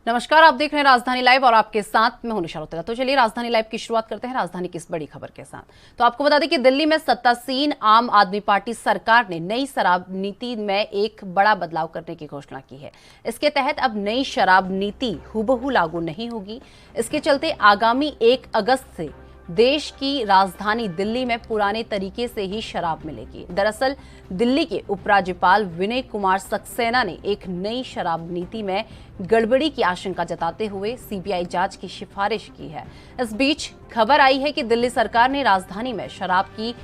नमस्कार, आप देख रहे हैं राजधानी लाइव और आपके साथ मैं हूं निशा रोतेला। तो चलिए राजधानी लाइव की शुरुआत करते हैं राजधानी की इस बड़ी खबर के साथ। तो आपको बता दें कि दिल्ली में सत्तासीन आम आदमी पार्टी सरकार ने नई शराब नीति में एक बड़ा बदलाव करने की घोषणा की है। इसके तहत अब नई शराब नीति हूबहू लागू नहीं होगी। इसके चलते आगामी 1 अगस्त से देश की राजधानी दिल्ली में पुराने तरीके से ही शराब मिलेगी। दरअसल दिल्ली के उपराज्यपाल विनय कुमार सक्सेना ने एक नई शराब नीति में गड़बड़ी की आशंका जताते हुए सीबीआई जांच की सिफारिश की है। इस बीच खबर आई है कि दिल्ली सरकार ने राजधानी में शराब की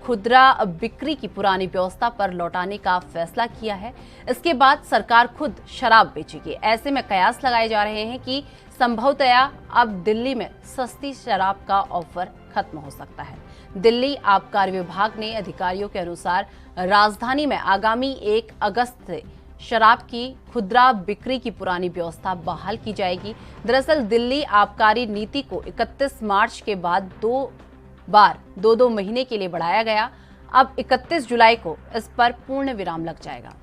खुदरा बिक्री की पुरानी व्यवस्था पर लौटाने का फैसला किया है। इसके बाद सरकार खुद शराब बेचेगी। ऐसे में कयास लगाए जा रहे हैं कि संभवतया अब दिल्ली में सस्ती शराब का ऑफर खत्म हो सकता है। दिल्ली आबकारी विभाग ने अधिकारियों के अनुसार राजधानी में आगामी 1 अगस्त से शराब की खुदरा बिक्री की पुरानी व्यवस्था बहाल की जाएगी। दरअसल दिल्ली आबकारी नीति को 31 मार्च के बाद 2 महीने के लिए बढ़ाया गया। अब 31 जुलाई को इस पर पूर्ण विराम लग जाएगा।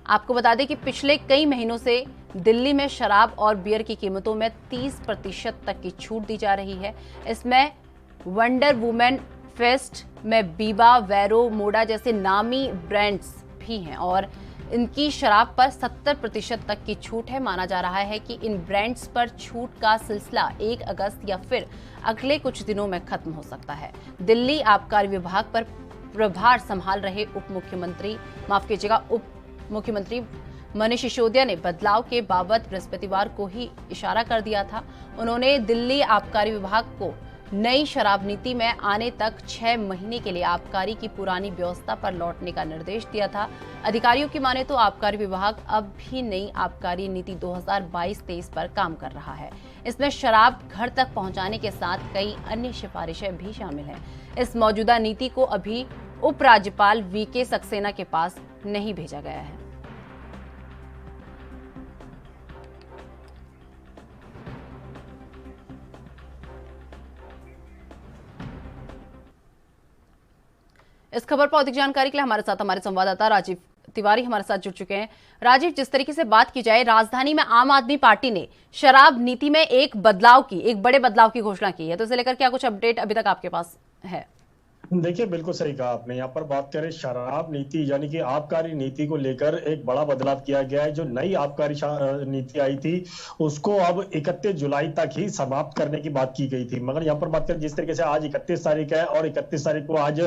आपको बता दें कि पिछले कई महीनों से दिल्ली में शराब और बियर की कीमतों में 30% तक की छूट दी जा रही है। इसमें वंडर वुमेन फेस्ट में बीबा, वैरो, मोडा जैसे नामी ब्रांड्स भी हैं और इनकी शराब पर 70% तक की छूट है। माना जा रहा है कि इन ब्रांड्स पर छूट का सिलसिला 1 अगस्त या फिर अगले कुछ दिनों में खत्म हो सकता है। दिल्ली आबकारी विभाग पर प्रभार संभाल रहे उप मुख्यमंत्री मनीष सिसोदिया ने बदलाव के बाबत बृहस्पतिवार को ही इशारा कर दिया था। उन्होंने दिल्ली आबकारी विभाग को नई शराब नीति में आने तक 6 महीने के लिए आबकारी की पुरानी व्यवस्था पर लौटने का निर्देश दिया था। अधिकारियों की माने तो आबकारी विभाग अब भी नई आबकारी नीति 2022-23 पर काम कर रहा है। इसमें शराब घर तक पहुंचाने के साथ कई अन्य सिफारिशें भी शामिल हैं। इस मौजूदा नीति को अभी उपराज्यपाल वीके सक्सेना के पास नहीं भेजा गया है। इस खबर पर अधिक जानकारी के लिए हमारे संवाददाता राजीव तिवारी हमारे साथ जुड़ चुके हैं। राजीव, जिस तरीके से बात की जाए, राजधानी में आम आदमी पार्टी ने शराब नीति में एक बड़े बदलाव की घोषणा की है, तो इसे लेकर क्या कुछ अपडेट अभी तक आपके पास है? देखिए, बिल्कुल सही कहा आपने। यहाँ पर बात करें शराब नीति यानी कि आबकारी नीति को लेकर एक बड़ा बदलाव किया गया है। जो नई आबकारी नीति आई थी उसको अब 31 जुलाई तक ही समाप्त करने की बात की गई थी, मगर यहाँ पर बात करें जिस तरीके से आज 31 तारीख है और 31 तारीख को आज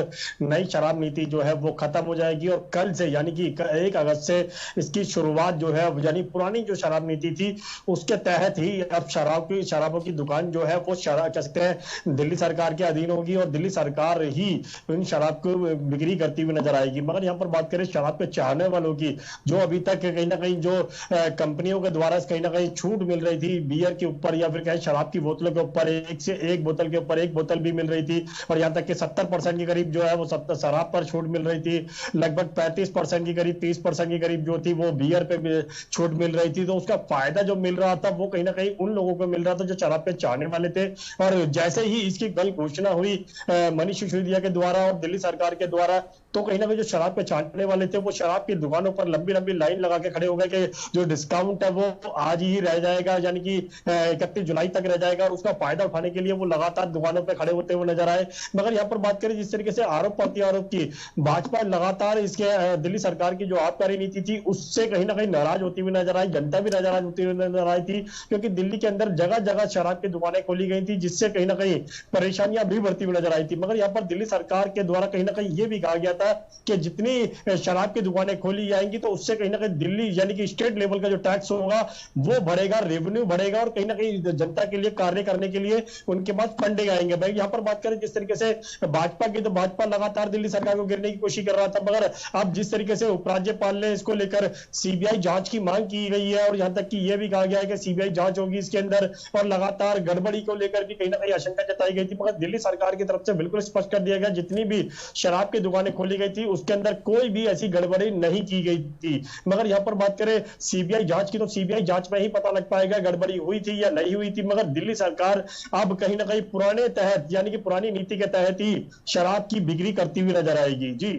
नई शराब नीति जो है वो खत्म हो जाएगी और कल से यानी कि 1 अगस्त से इसकी शुरुआत जो है, यानी पुरानी जो शराब नीति थी उसके तहत ही अब शराबों की दुकान जो है वो कह सकते हैं दिल्ली सरकार के अधीन होगी और दिल्ली सरकार ही इन शराब को बिक्री करती हुई नजर आएगी। मगर यहाँ पर बात करें शराब के चाहने वालों की, जो अभी तक कहीं ना कहीं जो कंपनियों के द्वारा कहीं ना कहीं छूट मिल रही थी बियर के ऊपर या फिर कहीं शराब की बोतलों के ऊपर, 1 से 1 बोतल के ऊपर 1 बोतल भी मिल रही थी और यहाँ तक कि 70% के करीब जो है वो शराब पर छूट मिल रही थी। लगभग 35% के करीब 30% के करीब जो थी वो बियर पे छूट मिल रही थी। तो उसका फायदा जो मिल रहा था वो कहीं ना कहीं उन लोगों को मिल रहा था जो शराब पे चाहने वाले थे। और जैसे ही इसकी कल घोषणा हुई मनीष सिसोदिया के द्वारा और दिल्ली सरकार के द्वारा, तो कहीं ना कहीं जो शराब पे छांटने वाले थे वो शराब की दुकानों पर लंबी लंबी लाइन लगा के खड़े हो गए कि जो डिस्काउंट है वो आज ही रह जाएगा, यानी कि 31 जुलाई तक रह जाएगा और उसका फायदा उठाने के लिए वो लगातार दुकानों पे खड़े होते हुए नजर आए। मगर यहाँ पर बात करें जिस तरीके से आरोप प्रत्यारोप की, भाजपा लगातार इसके दिल्ली सरकार की जो आबकारी नीति थी उससे कहीं ना कहीं नाराज होती हुई नजर आई, जनता भी नाराज होती हुई नजर आई थी, क्योंकि दिल्ली के अंदर जगह जगह शराब की दुकानें खोली गई थी जिससे कहीं ना कहीं परेशानियां भी बढ़ती हुई नजर आई थी। मगर यहाँ पर दिल्ली सरकार के द्वारा कहीं ना कहीं ये भी कहा गया था कि जितनी शराब की दुकानें खोली जाएंगी तो उससे कहीं ना कहीं दिल्ली यानी कि स्टेट लेवल का जो टैक्स होगा वो बढ़ेगा, रेवेन्यू बढ़ेगा और कहीं ना कहीं जनता के लिए कार्य करने के लिए उनके पास फंडिंग आएंगे। भाई यहाँ पर बात करें जिस तरीके से भाजपा की, तो भाजपा लगातार दिल्ली सरकार को गिरने की कोशिश कर रहा था, मगर अब जिस तरीके से उपराज्यपाल ने इसको लेकर सीबीआई जांच की मांग की गई है और यहाँ तक कि यह भी कहा गया है कि सीबीआई जांच होगी इसके अंदर और लगातार गड़बड़ी को लेकर भी कहीं ना कहीं आशंका जताई गई थी, मगर दिल्ली सरकार की तरफ से बिल्कुल स्पष्ट कर दिया गया जितनी भी शराब की दुकानें खोली गई थी उसके अंदर कोई भी ऐसी गड़बड़ी नहीं की गई थी। मगर यहां पर बात करें सीबीआई जांच की, तो सीबीआई जांच में ही पता लग पाएगा गड़बड़ी हुई थी या नहीं हुई थी। मगर दिल्ली सरकार अब कहीं ना कहीं पुराने तहत यानी कि पुरानी नीति के तहत ही शराब की बिक्री करती हुई नजर आएगी। जी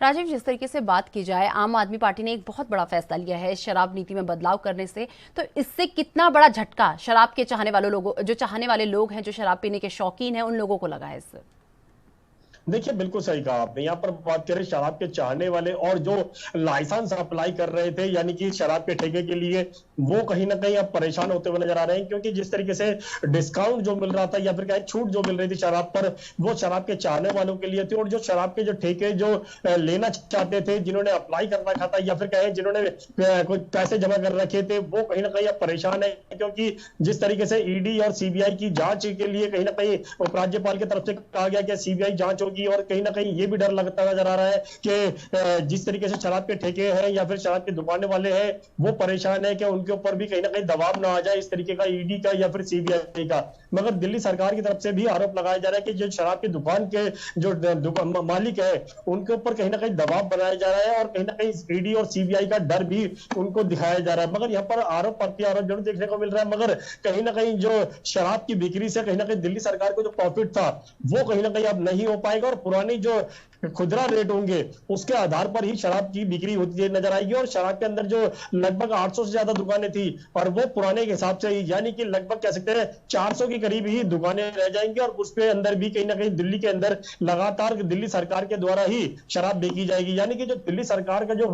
राजीव, जिस तरीके से बात की जाए, आम आदमी पार्टी ने एक बहुत बड़ा फैसला लिया है शराब नीति में बदलाव करने से, तो इससे कितना बड़ा झटका शराब के चाहने वाले लोगों, जो चाहने वाले लोग हैं, जो शराब पीने के शौकीन हैं, उन लोगों को लगा है इससे? देखिए बिल्कुल सही कहा आपने। यहाँ पर बात करें शराब के चाहने वाले और जो लाइसेंस अप्लाई कर रहे थे यानी कि शराब के ठेके के लिए, वो कहीं ना कहीं अब परेशान होते हुए नजर आ रहे हैं, क्योंकि जिस तरीके से डिस्काउंट जो मिल रहा था या फिर क्या छूट जो मिल रही थी शराब पर, वो शराब के चाहने वालों के लिए थी। और जो शराब के जो ठेके जो लेना चाहते थे, जिन्होंने अप्लाई कर रखा था या फिर कहे जिन्होंने कुछ पैसे जमा कर रखे थे, वो कहीं ना कहीं अब परेशान है, क्योंकि जिस तरीके से ईडी और सीबीआई की जांच के लिए कहीं ना कहीं उपराज्यपाल की तरफ से कहा गया कि सीबीआई जांच होगी, और कहीं ना कहीं ये भी डर लगता नजर आ रहा है कि जिस तरीके से शराब के ठेके हैं या फिर शराब के दुकानें वाले हैं, वो परेशान है कि उनके ऊपर भी कहीं ना कहीं दबाव ना आ जाए इस तरीके का, ईडी का या फिर सीबीआई का। मगर दिल्ली सरकार की तरफ से भी आरोप लगाया जा रहा है कि जो शराब की दुकान के जो मालिक है, उनके ऊपर कहीं ना कहीं दबाव बनाया जा रहा है, और कहीं ना कहीं ईडी और सीबीआई का डर भी उनको दिखाया जा रहा है। मगर यहाँ पर आरोप प्रत्यारोप जरूर देखने को मिल रहा है, मगर कहीं ना कहीं जो शराब की बिक्री से कहीं ना कहीं दिल्ली सरकार को जो प्रॉफिट था, वो कहीं ना कहीं अब नहीं हो पाएगा, और पुरानी जो खुदरा रेट होंगे उसके आधार पर ही शराब की बिक्री होती नजर आएगी। और शराब के अंदर जो लगभग 800 से ज्यादा दुकानें थी, और वो पुराने के हिसाब से ही यानी कि लगभग कह सकते हैं 400 के करीब ही दुकानें रह जाएंगी, और उसके अंदर भी कहीं ना कहीं दिल्ली के अंदर लगातार दिल्ली सरकार के द्वारा ही शराब बेची जाएगी। यानी कि जो दिल्ली सरकार का जो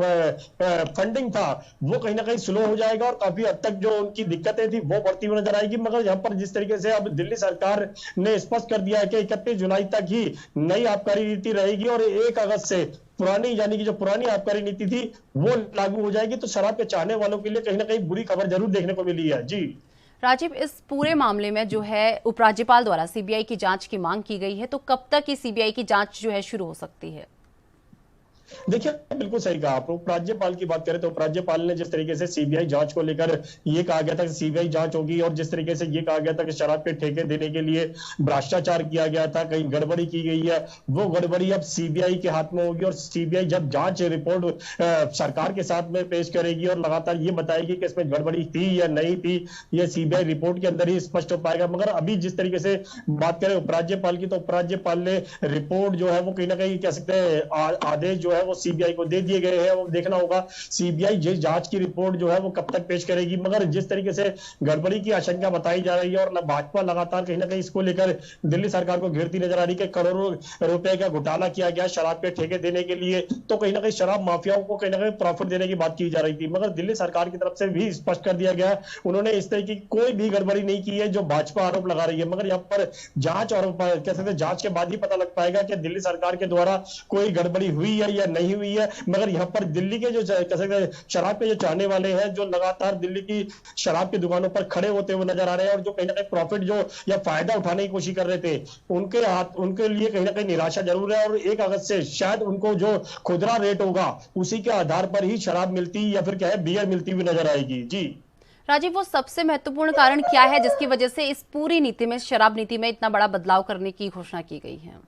फंडिंग था, वो कहीं ना कहीं स्लो हो जाएगा, और काफी हद तक जो उनकी दिक्कतें थी वो बढ़ती हुई नजर आएगी। मगर यहाँ पर जिस तरीके से अब दिल्ली सरकार ने स्पष्ट कर दिया है कि 31 जुलाई तक ही नई आबकारी नीति रहेगी, और 1 अगस्त से पुरानी यानी कि जो पुरानी आबकारी नीति थी वो लागू हो जाएगी। तो शराब के चाहने वालों के लिए कहीं ना कहीं बुरी खबर जरूर देखने को मिली है। जी राजीव, इस पूरे मामले में जो है उपराज्यपाल द्वारा सीबीआई की जांच की मांग की गई है, तो कब तक ये सीबीआई की जांच जो है शुरू हो सकती है? देखिए बिल्कुल सही कहा आप। उपराज्यपाल की बात करें तो उपराज्यपाल ने जिस तरीके से सीबीआई जांच को लेकर ये कहा गया था कि सीबीआई जांच होगी, और जिस तरीके से ये कहा गया था कि शराब के ठेके देने के लिए भ्रष्टाचार किया गया था, कहीं गड़बड़ी की गई है, वो गड़बड़ी अब सीबीआई के हाथ में होगी। और सीबीआई जब जांच रिपोर्ट सरकार के साथ में पेश करेगी और लगातार ये बताएगी कि इसमें गड़बड़ी थी या नहीं थी, यह सीबीआई रिपोर्ट के अंदर ही स्पष्ट हो पाएगा। मगर अभी जिस तरीके से बात करें उपराज्यपाल की, तो उपराज्यपाल ने रिपोर्ट जो है वो कहीं ना कहीं कह सकते हैं आदेश जो है वो सीबीआई को दे दिए गए हैं। वो देखना होगा सीबीआई जांच की रिपोर्ट जो है वो कब तक पेश करेगी। मगर जिस तरीके से गड़बड़ी की आशंका बताई जा रही है, और भाजपा लगातार कहीं ना कहीं इसको लेकर दिल्ली सरकार को घेरती नजर आ रही है कि करोड़ों रुपए का घोटाला किया गया शराब के ठेके देने के लिए, तो कहीं ना कहीं शराब माफियाओं को कहीं ना कहीं प्रॉफिट देने की बात की जा रही थी। मगर दिल्ली सरकार की तरफ से भी स्पष्ट कर दिया गया, उन्होंने इस तरह की कोई भी गड़बड़ी नहीं की है जो भाजपा आरोप लगा रही है। मगर यहाँ पर जांच और कह सकते हैं जांच के बाद ही पता लग पाएगा कि दिल्ली सरकार के द्वारा कोई गड़बड़ी हुई है या नहीं हुई है। मगर यहाँ पर दिल्ली के जो कह सकते हैं शराब के जो चाहने वाले हैं, जो लगातार दिल्ली की शराब की दुकानों पर खड़े होते हुए नजर आ रहे हैं, और जो कहीं ना कहीं प्रॉफिट जो या फायदा उठाने की कोशिश कर रहे थे, उनके लिए कहीं ना कहीं निराशा जरूर है। और 1 अगस्त से शायद उनको जो खुदरा रेट होगा उसी के आधार पर ही शराब मिलती या फिर क्या है बियर मिलती हुई नजर आएगी। जी राजीव, वो सबसे महत्वपूर्ण कारण क्या है जिसकी वजह से इस पूरी नीति में, शराब नीति में इतना बड़ा बदलाव करने की घोषणा की गई है?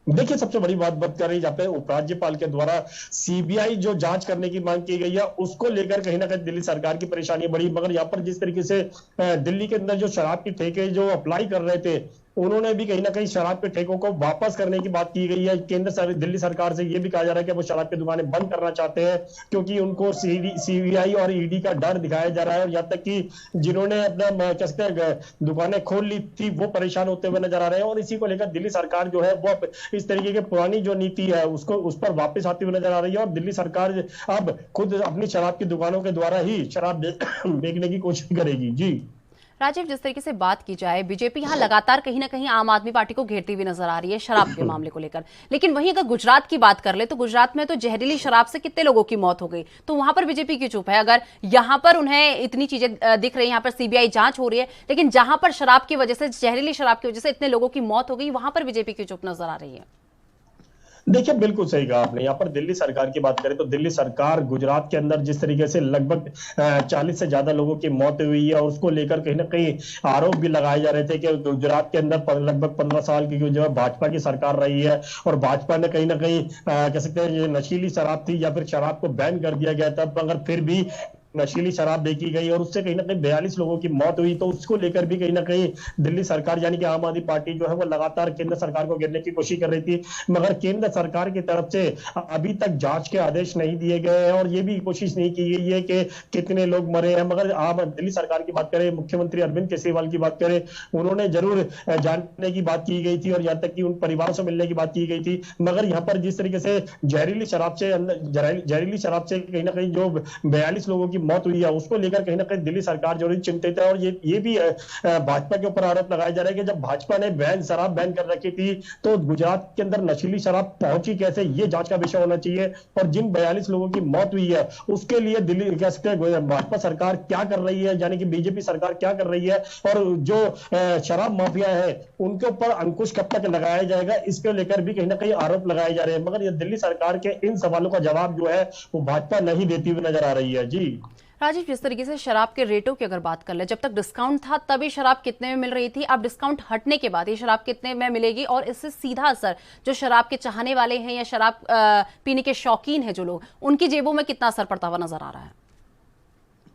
देखिए सबसे बड़ी बात कर रही जहाँ पे उपराज्यपाल के द्वारा सीबीआई जो जांच करने की मांग की गई है, उसको लेकर कहीं ना कहीं दिल्ली सरकार की परेशानी बढ़ी। मगर यहाँ पर जिस तरीके से दिल्ली के अंदर जो शराब की ठेके जो अप्लाई कर रहे थे, उन्होंने भी कहीं ना कहीं शराब के ठेकों को वापस करने की बात की गई है। दिल्ली सरकार से यह भी कहा जा रहा है कि वो शराब की दुकानें बंद करना चाहते हैं, क्योंकि उनको सीबीआई और ईडी का डर दिखाया जा रहा है। और यहाँ तक कि जिन्होंने अपना कह सकते हैं दुकानें खोल ली थी, वो परेशान होते हुए नजर आ रहे हैं। और इसी को लेकर दिल्ली सरकार जो है वो इस तरीके की पुरानी जो नीति है उसको उस पर वापस आती हुई नजर आ रही है। और दिल्ली सरकार अब खुद अपनी शराब की दुकानों के द्वारा ही शराब बेचने की कोशिश करेगी। जी राजीव, जिस तरीके से बात की जाए, बीजेपी यहाँ लगातार कहीं ना कहीं आम आदमी पार्टी को घेरती हुई नजर आ रही है शराब के मामले को लेकर। लेकिन वहीं अगर गुजरात की बात कर ले तो गुजरात में तो जहरीली शराब से कितने लोगों की मौत हो गई, तो वहां पर बीजेपी की चुप है। अगर यहाँ पर उन्हें इतनी चीजें दिख रही है, यहाँ पर सीबीआई जांच हो रही है, लेकिन जहां पर शराब की वजह से, जहरीली शराब की वजह से इतने लोगों की मौत हो गई, वहां पर बीजेपी की चुप नजर आ रही है। देखिए बिल्कुल सही कहा आपने। यहाँ पर दिल्ली सरकार की बात करें तो दिल्ली सरकार गुजरात के अंदर जिस तरीके से लगभग 40 से ज्यादा लोगों की मौत हुई है, और उसको लेकर कहीं ना कहीं आरोप भी लगाए जा रहे थे कि गुजरात के अंदर लगभग 15 साल की जो है भाजपा की सरकार रही है, और भाजपा ने कहीं ना कहीं कह सकते हैं ये नशीली शराब थी या फिर शराब को बैन कर दिया गया था, मगर फिर भी नशीली शराब बेची गई और उससे कहीं ना कहीं 42 लोगों की मौत हुई। तो उसको लेकर भी कहीं ना कहीं दिल्ली सरकार यानी कि आम आदमी पार्टी जो है वो लगातार केंद्र सरकार को घेरने की कोशिश कर रही थी, मगर केंद्र सरकार की तरफ से अभी तक जांच के आदेश नहीं दिए गए हैं और ये भी कोशिश नहीं की गई है कि कितने लोग मरे हैं। मगर आप दिल्ली सरकार की बात करें, मुख्यमंत्री अरविंद केजरीवाल की बात करें, उन्होंने जरूर जानने की बात की गई थी और यहाँ तक कि उन परिवारों से मिलने की बात की गई थी। मगर यहाँ पर जिस तरीके से जहरीली शराब से कहीं ना कहीं जो 42 लोगों की मौत हुई है उसको लेकर कहीं ना कहीं दिल्ली सरकार जो चिंतित है। और ये भी भाजपा के ऊपर आरोप लगाया जा रहा है कि जब भाजपा ने शराब बैन कर रखी थी तो गुजरात के अंदर नशीली शराब पहुंची कैसे, ये जांच का विषय होना चाहिए। और जिन 42 लोगों की मौत हुई है उसके लिए दिल्ली कह सकते हैं भाजपा सरकार क्या कर रही है, यानी कि बीजेपी सरकार क्या कर रही है, और जो शराब माफिया है उनके ऊपर अंकुश कब तक लगाया जाएगा, इसको लेकर भी कहीं ना कहीं आरोप लगाए जा रहे हैं। मगर ये दिल्ली सरकार के इन सवालों का जवाब जो है वो भाजपा नहीं देती हुई नजर आ रही है। जी राजीव, जिस तरीके से शराब के रेटों की अगर बात कर ले, जब तक डिस्काउंट था तभी शराब कितने में मिल रही थी, अब डिस्काउंट हटने के बाद ये शराब कितने में मिलेगी, और इससे सीधा असर जो शराब के चाहने वाले हैं या शराब पीने के शौकीन हैं जो लोग, उनकी जेबों में कितना असर पड़ता हुआ नजर आ रहा है?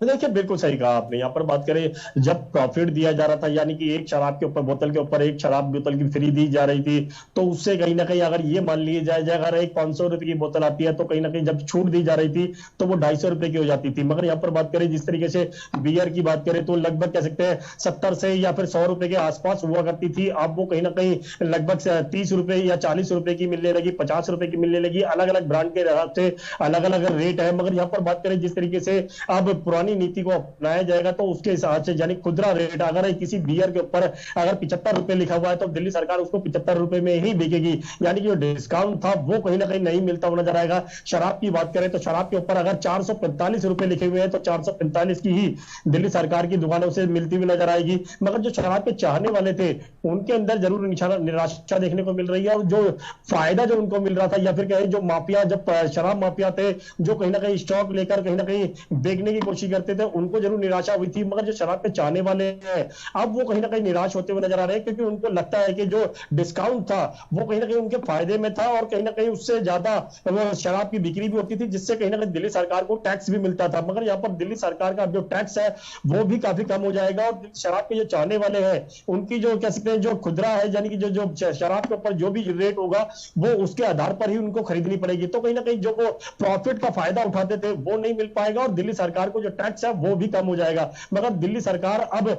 देखिए बिल्कुल सही कहा आपने। यहाँ पर बात करें जब प्रॉफिट दिया जा रहा था, यानी कि एक शराब के ऊपर बोतल के ऊपर एक शराब बोतल की फ्री दी जा रही थी, तो उससे कहीं ना कहीं अगर ये मान लिया जाए अगर एक 500 रुपए की बोतल आती है तो कहीं ना कहीं जब छूट दी जा रही थी तो वो 250 रुपए की हो जाती थी। मगर यहाँ पर बात करें जिस तरीके से बियर की बात करें तो लगभग कह सकते हैं 70 से या फिर 100 रुपए के आसपास हुआ करती थी, अब वो कहीं ना कहीं लगभग 30 रुपए या 40 रुपए की मिलने लगी, 50 रुपए की मिलने लगी। अलग अलग ब्रांड के हिसाब से अलग अलग रेट है। मगर यहाँ पर बात करें जिस तरीके से अब पुरानी नीति को अपनाया जाएगा तो उसके हिसाब से यानी खुदरा रेट अगर किसी बियर के ऊपर अगर 75 रुपए लिखा हुआ है तो दिल्ली सरकार उसको 75 रुपए में ही बिकेगी, यानी कि जो डिस्काउंट था वो कहीं ना कहीं नहीं मिलता हुआ नजर आएगा। शराब की बात करें तो शराब के ऊपर अगर 445 रुपए लिखे हुए हैं तो 445 की ही दिल्ली सरकार की दुकानों से मिलती हुई नजर आएगी। मगर जो शराब के चाहने वाले थे उनके अंदर जरूर निराशा देखने को मिल रही है, और जो फायदा जो उनको मिल रहा था या फिर कहें जो माफिया जब शराब माफिया थे जो कहीं ना कहीं स्टॉक लेकर कहीं ना कहीं बेचने की कोशिश करते थे उनको जरूर निराशा हुई थी। मगर जो शराब के चाहने वाले हैं अब वो कहीं ना कहीं निराश होते हुए नजर आ रहे हैं, क्योंकि उनको लगता है कि जो डिस्काउंट था वो कहीं ना कहीं उनके फायदे में था और कहीं ना कहीं उससे ज्यादा शराब की बिक्री भी होती थी, जिससे कहीं ना कहीं दिल्ली सरकार को टैक्स भी मिलता था। मगर यहाँ पर दिल्ली सरकार का जो टैक्स है वो भी काफी कम हो जाएगा और शराब के जो चाहने वाले हैं उनकी जो कह सकते हैं जो खुदरा है यानी कि जो शराब के ऊपर जो भी रेट होगा वो उसके आधार पर ही उनको खरीदनी पड़ेगी। तो कहीं ना कहीं जो वो प्रॉफिट का फायदा उठाते थे वो नहीं मिल पाएगा और दिल्ली सरकार को जो टैक्स है वो भी कम हो जाएगा। मगर दिल्ली सरकार अब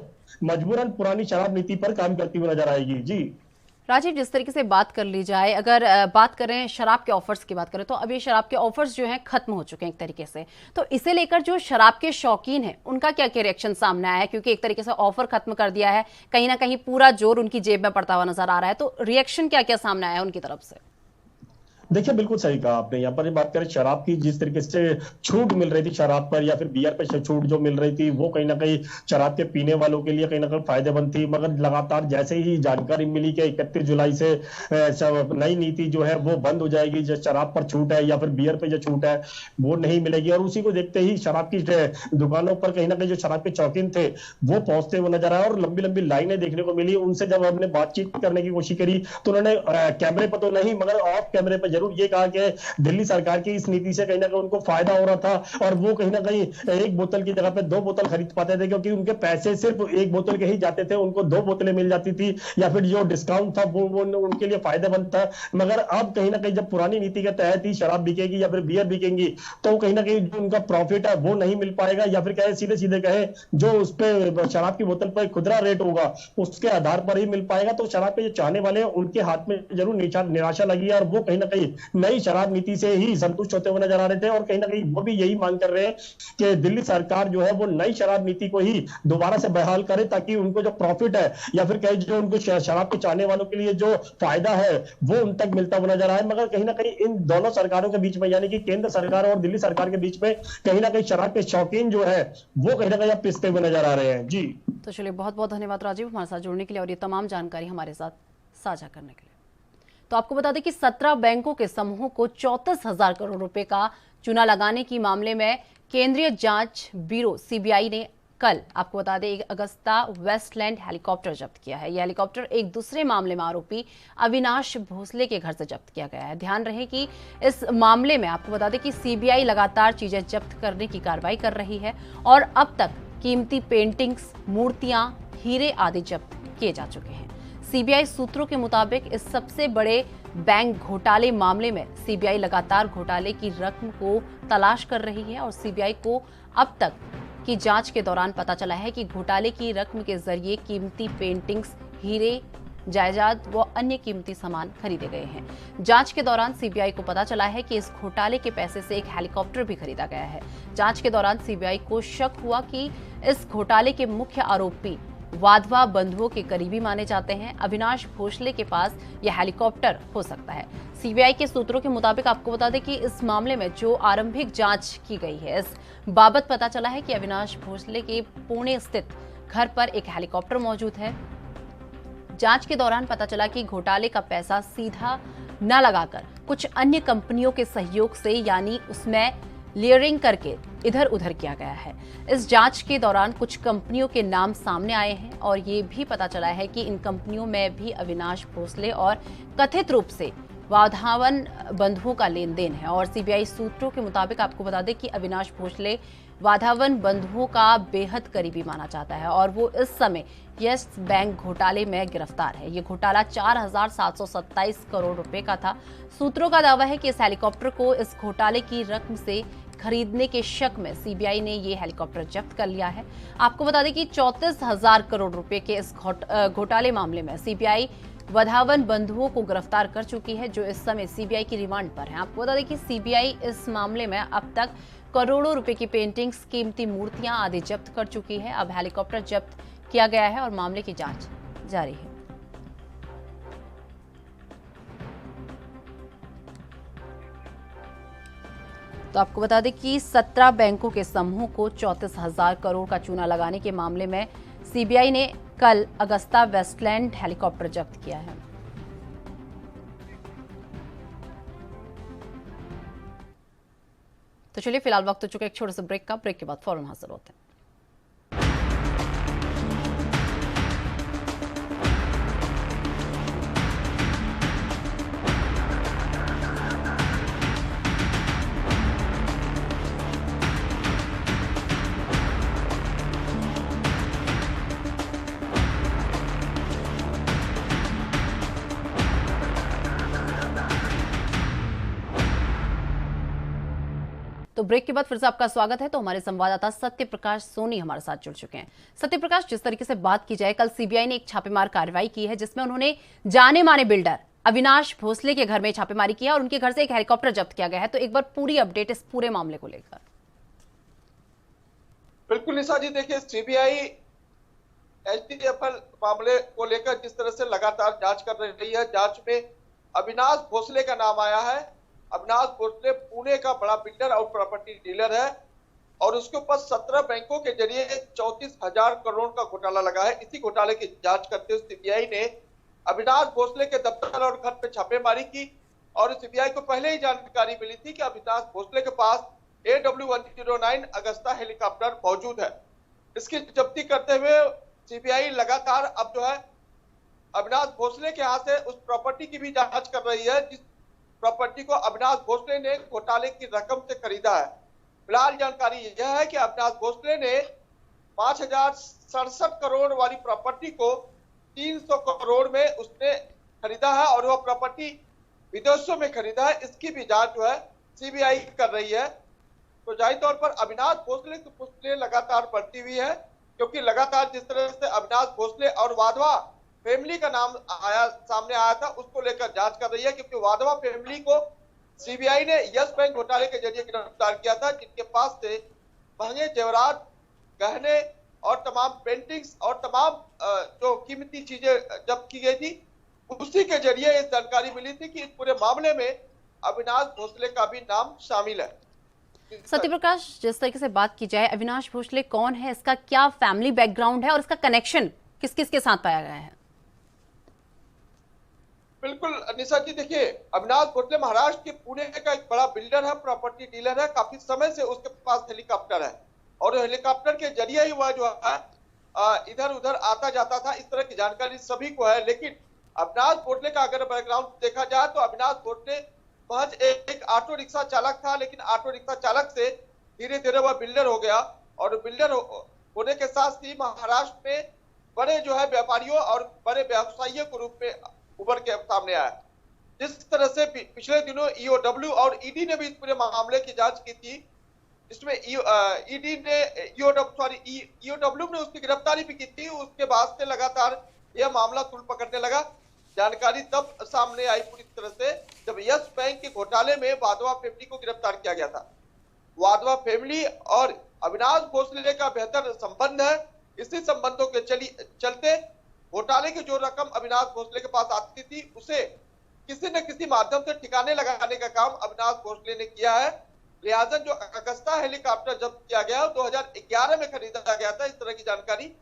मजबूरन पुरानी शराब नीति पर काम करती हुई नजर आएगी। जी राजीव, जिस तरीके से बात कर ली जाए, अगर बात करें शराब के ऑफर्स की बात करें तो अब ये शराब के ऑफर्स जो हैं खत्म हो चुके हैं एक तरीके से, तो इसे लेकर जो शराब के शौकीन हैं उनका क्या क्या रिएक्शन सामने आया है? क्योंकि एक तरीके से ऑफर खत्म कर दिया है, कहीं ना कहीं पूरा जोर उनकी जेब में पड़ता हुआ नजर आ रहा है, तो रिएक्शन क्या क्या सामने आया उनकी तरफ से? देखिए बिल्कुल सही कहा आपने। यहाँ पर बात करें शराब की, जिस तरीके से छूट मिल रही थी शराब पर या फिर बियर पर छूट जो मिल रही थी वो कहीं ना कहीं शराब के पीने वालों के लिए कहीं ना कहीं फायदेमंद थी। मगर लगातार जैसे ही जानकारी मिली कि 31 जुलाई से नई नीति जो है वो बंद हो जाएगी, जो शराब पर छूट है या फिर बियर पर जो छूट है वो नहीं मिलेगी, और उसी को देखते ही शराब की दुकानों पर कहीं ना कहीं जो शराब के शौकीन थे वो पहुंचते हुए नजर आए और लंबी लंबी लाइनें देखने को मिली। उनसे जब हमने बातचीत करने की कोशिश करी तो उन्होंने कैमरे पर तो नहीं मगर ऑफ कैमरे पर जरूर ये कहा कि दिल्ली सरकार की इस नीति से कहीं ना कहीं उनको फायदा हो रहा था और वो कहीं ना कहीं एक बोतल की जगह पे 2 बोतल खरीद पाते थे, क्योंकि उनके पैसे सिर्फ एक बोतल के ही जाते थे, उनको 2 बोतलें मिल जाती थी या फिर जो डिस्काउंट था वो उनके लिए फायदेमंद था। मगर अब कहीं ना कहीं जब पुरानी नीति के तहत ही शराब बिकेगी या फिर बियर बिकेंगी तो कहीं ना कहीं जो उनका प्रॉफिट है वो नहीं मिल पाएगा, या फिर कहे सीधे सीधे कहे जो उस पर शराब की बोतल पर खुदरा रेट होगा उसके आधार पर ही मिल पाएगा। तो शराब के जो चाहने वाले हैं उनके हाथ में जरूर निराशा लगी है और वो कहीं ना कहीं नई शराब नीति से ही संतुष्ट होते हुए नजर आ रहे थे और कहीं ना कहीं वो भी यही मांग कर रहे हैं कि दिल्ली सरकार जो है वो नई शराब नीति को ही दोबारा से बहाल करे, ताकि उनको जो प्रॉफिट है या फिर कहीं जो उनको शराब के चाहने वालों के लिए जो फायदा है वो उन तक मिलता हुआ नजर आए। मगर कहीं ना कहीं इन दोनों सरकारों के बीच में यानी कि केंद्र सरकार और दिल्ली सरकार के बीच में कहीं ना कहीं शराब के शौकीन जो है वो कहीं ना कहीं अब पिसते हुए नजर आ रहे हैं। जी तो चलिए, बहुत बहुत धन्यवाद राजीव हमारे साथ जुड़ने के लिए और ये तमाम जानकारी हमारे साथ साझा करने के लिए। तो आपको बता दें कि 17 बैंकों के समूहों को 34,000 करोड़ रुपए का चूना लगाने की मामले में केंद्रीय जांच ब्यूरो सीबीआई ने कल आपको बता दें एक अगस्ता वेस्टलैंड हेलीकॉप्टर जब्त किया है। यह हेलीकॉप्टर एक दूसरे मामले में आरोपी अविनाश भोसले के घर से जब्त किया गया है। ध्यान रहे कि इस मामले में आपको बता दें कि सीबीआई लगातार चीजें जब्त करने की कार्रवाई कर रही है और अब तक कीमती पेंटिंग्स, मूर्तियां, हीरे आदि जब्त किए जा चुके हैं। सीबीआई सूत्रों के मुताबिक इस सबसे बड़े बैंक घोटाले मामले में सीबीआई लगातार घोटाले की रकम को तलाश कर रही है और सीबीआई को अब तक की जांच के दौरान पता चला है कि घोटाले की रकम के जरिए कीमती पेंटिंग्स, हीरे, जायदाद व अन्य कीमती सामान खरीदे गए हैं। जांच के दौरान सीबीआई को पता चला है कि इस घोटाले के पैसे से एक हेलीकॉप्टर भी खरीदा गया है। जांच के दौरान सीबीआई को शक हुआ कि इस घोटाले के मुख्य आरोपी वाधवा बंधुओं के करीबी माने जाते हैं। अविनाश भोसले के पास यह हेलीकॉप्टर हो सकता है। सीबीआई के सूत्रों के मुताबिक आपको बता दें कि इस मामले में जो आरंभिक जांच की गई है, इस बाबत पता चला है कि अविनाश भोसले के पुणे स्थित घर पर एक हेलीकॉप्टर मौजूद है। जांच के दौरान पता चला कि घोटाले का पैसा सीधा न लगाकर कुछ अन्य कंपनियों के सहयोग से, यानी उसमें लेयरिंग करके इधर उधर किया गया है। इस जांच के दौरान कुछ कंपनियों के नाम सामने आए हैं और ये भी पता चला है कि इन कंपनियों में भी अविनाश भोसले और कथित रूप से वाधावन बंधुओं का लेन देन है। और सीबीआई सूत्रों के मुताबिक आपको बता दें कि अविनाश भोसले वाधावन बंधुओं का बेहद करीबी माना जाता है और वो इस समय यस बैंक घोटाले में गिरफ्तार है। ये घोटाला 4,727 करोड़ रुपए का था। सूत्रों का दावा है कि इस हेलीकॉप्टर को इस घोटाले की रकम से खरीदने के शक में सीबीआई ने ये हेलीकॉप्टर जब्त कर लिया है। आपको बता दें कि 34,000 करोड़ रुपए के इस घोटाले मामले में सीबीआई वाधावन बंधुओं को गिरफ्तार कर चुकी है, जो इस समय सीबीआई की रिमांड पर है। आपको बता दें कि सीबीआई इस मामले में अब तक करोड़ों रुपए की पेंटिंग्स, कीमती मूर्तियां आदि जब्त कर चुकी है। अब हेलीकॉप्टर जब्त किया गया है और मामले की जांच जारी है। तो आपको बता दें कि 17 बैंकों के समूह को 34,000 करोड़ का चूना लगाने के मामले में सीबीआई ने कल अगस्ता वेस्टलैंड हेलीकॉप्टर जब्त किया है। तो चलिए फिलहाल वक्त हो चुका है एक छोटे से ब्रेक का। ब्रेक के बाद फौरन हाजिर होते हैं। तो ब्रेक के बाद फिर से आपका स्वागत है। तो हमारे संवाददाता सत्य प्रकाश सोनी हमारे साथ जुड़ चुके हैं। सत्य प्रकाश, जिस तरीके से बात की जाए, कल सीबीआई ने एक छापेमार कार्रवाई की है जिसमें उन्होंने जाने माने बिल्डर अविनाश भोसले के घर में छापेमारी किया और उनके घर से एक हेलीकॉप्टर जब्त किया गया है। तो एक बार पूरी अपडेट इस पूरे मामले को लेकर। बिल्कुल निशा जी, देखिए सीबीआई एचडीएफएल मामले को लेकर जिस तरह से लगातार जांच कर रही है, जांच में अविनाश भोसले का नाम आया है। अविनाश भोसले पुणे का बड़ा बिल्डर और प्रॉपर्टी डीलर है और उसके ऊपर 17 बैंकों के जरिए 34,000 करोड़ का घोटाला लगा है। इसी घोटाले की जांच करते हुए सीबीआई ने अविनाश भोसले के दफ्तर और घर पे छापेमारी की और सीबीआई को पहले ही जानकारी मिली थी कि अविनाश भोसले के पास AW109 अगस्ता हेलीकॉप्टर मौजूद है। इसकी जब्ती करते हुए सीबीआई लगातार अब जो है अविनाश भोसले के हाथ से उस प्रॉपर्टी की भी जांच कर रही है जिस प्रॉपर्टी को अविनाश भोसले ने घोटाले की रकम से खरीदा है। फिलहाल जानकारी यह है कि अविनाश भोसले ने 5,067 करोड़ वाली प्रॉपर्टी को 300 करोड़ में उसने खरीदा है और वह प्रॉपर्टी विदेशों में खरीदा है। इसकी भी जांच जो है सीबीआई कर रही है। तो जाहिर तौर पर अविनाश भोसले की पुष्टि लगातार बढ़ती हुई है, क्योंकि लगातार जिस तरह से अविनाश भोसले और वाधवा फैमिली का नाम सामने आया था, उसको लेकर जांच कर रही है, क्योंकि वाधवा फैमिली को सीबीआई ने यस बैंक घोटाले के जरिए गिरफ्तार किया था, जिनके पास से महंगे जेवरात, गहने और तमाम पेंटिंग्स और तमाम जो कीमती चीजें जब्त की गई थी। उसी के जरिए इस जानकारी मिली थी कि इस पूरे मामले में अविनाश भोसले का भी नाम शामिल है। सत्य प्रकाश, जिस तरीके से बात की जाए, अविनाश भोसले कौन है, इसका क्या फैमिली बैकग्राउंड है और इसका कनेक्शन किस किस के साथ पाया गया है? बिल्कुल निशा जी, देखिए अविनाश भोसले महाराष्ट्र के पुणे का एक बड़ा बिल्डर है, प्रॉपर्टी डीलर है। काफी समय से उसके पास हेलीकॉप्टर है और हेलीकॉप्टर के जरिए ही वह जो है इधर उधर आता जाता था। इस तरह की जानकारी सभी को है। लेकिन अविनाश भोसले का अगर बैकग्राउंड देखा जाए तो अविनाश भोसले महज एक ऑटो रिक्शा चालक था, लेकिन ऑटो रिक्शा चालक से धीरे धीरे वह बिल्डर हो गया और बिल्डर होने के साथ ही महाराष्ट्र में बड़े जो है व्यापारियों और बड़े व्यवसायियों के रूप में उभर के सामने आया। जिस तरह से पिछले दिनों ईओडब्ल्यू और ईडी ने भी इस पूरे मामले की जांच की थी, इसमें ईडी ने ईओडब्ल्यू ने उसकी गिरफ्तारी भी की थी। उसके बाद से लगातार यह मामला तूल पकड़ने लगा। जानकारी तब सामने आई पूरी तरह से जब यस बैंक के घोटाले में वाधवा फैमिली को गिरफ्तार किया गया था। वाधवा फैमिली और अविनाश भोसले का बेहतर संबंध है। इसी संबंधों के चलते घोटाले की जो रकम अविनाश भोसले के पास आती थी उसे किसी न किसी माध्यम से ठिकाने लगाने का काम अविनाश भोसले ने किया है। लिहाजा जो अगस्ता हेलीकॉप्टर जब्त किया गया 2011 में खरीदा गया था। इस तरह की जानकारी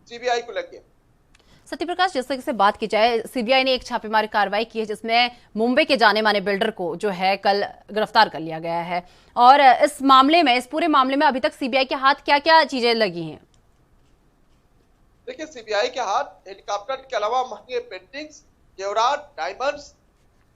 सीबीआई को लगी है। सत्यप्रकाश, जैसे से बात की जाए, सीबीआई ने एक छापेमारी कार्रवाई की है जिसमें मुंबई के जाने माने बिल्डर को जो है कल गिरफ्तार कर लिया गया है। और इस मामले में, इस पूरे मामले में अभी तक सीबीआई के हाथ क्या क्या चीजें लगी हैं? देखिए, सीबीआई के हाथ हेलीकॉप्टर के अलावा महंगे पेंटिंग्स, जेवरात, डायमंड्स,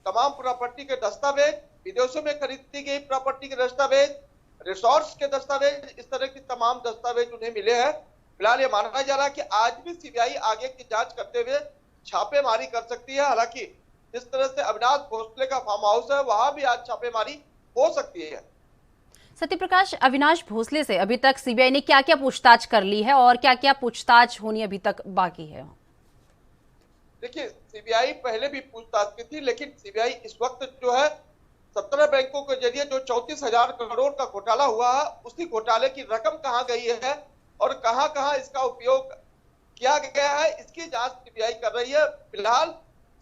तमाम प्रॉपर्टी के दस्तावेज, विदेशों में खरीदी गई प्रॉपर्टी के दस्तावेज, रिसोर्ट्स के दस्तावेज, इस तरह की तमाम दस्तावेज उन्हें मिले हैं। फिलहाल ये माना जा रहा है कि आज भी सीबीआई आगे की जांच करते हुए छापेमारी कर सकती है। हालांकि जिस तरह से अविनाश भोसले का फार्म हाउस है वहां भी आज छापेमारी हो सकती है। सत्यप्रकाश, अविनाश भोसले से अभी तक सीबीआई ने क्या क्या पूछताछ कर ली है और क्या क्या पूछताछ होनी अभी तक बाकी है? देखिए, सीबीआई पहले भी पूछताछ की थी, लेकिन सीबीआई इस वक्त जो है 17 बैंकों के जरिए जो 34,000 करोड़ का घोटाला हुआ है, उसी घोटाले की रकम कहां गई है और कहां कहां इसका उपयोग किया गया है, इसकी जांच सीबीआई कर रही है। फिलहाल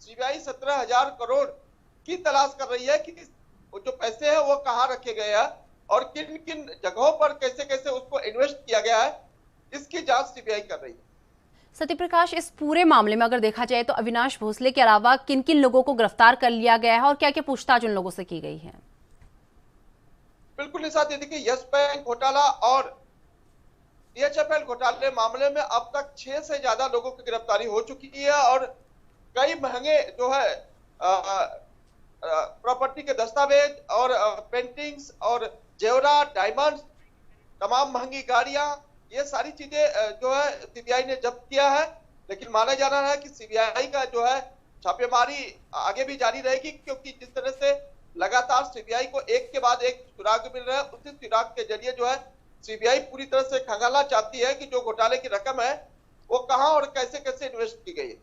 सीबीआई 17,000 करोड़ की तलाश कर रही है कि जो पैसे हैं वो कहां रखे गए हैं और किन किन जगहों पर कैसे कैसे उसको इन्वेस्ट किया गया है, इसकी जांच सीबीआई कर रही है। सत्यप्रकाश, इस पूरे मामले में अगर देखा जाए तो अविनाश भोसले के अलावा किन किन लोगों को गिरफ्तार कर लिया गया है और क्या क्या पूछताछ उन लोगों से की गई है? बिल्कुल निशा, देखिए, यस बैंक घोटाला और डीएचएफएल घोटाले मामले में अब तक 6 से ज्यादा लोगों की गिरफ्तारी हो चुकी है और कई महंगे जो है प्रॉपर्टी के दस्तावेज और पेंटिंग्स और जेवरात, डायमंड्स, तमाम महंगी गाड़ियां, ये सारी चीजें जो है सीबीआई ने जब्त किया है। लेकिन माना जा रहा है कि सीबीआई का जो है छापेमारी आगे भी जारी रहेगी, क्योंकि जिस तरह से लगातार सीबीआई को एक के बाद एक सुराग मिल रहा है, उसी सुराग के जरिए जो है सीबीआई पूरी तरह से खंगालना चाहती है कि जो घोटाले की रकम है वो कहां और कैसे कैसे इन्वेस्ट की गई है।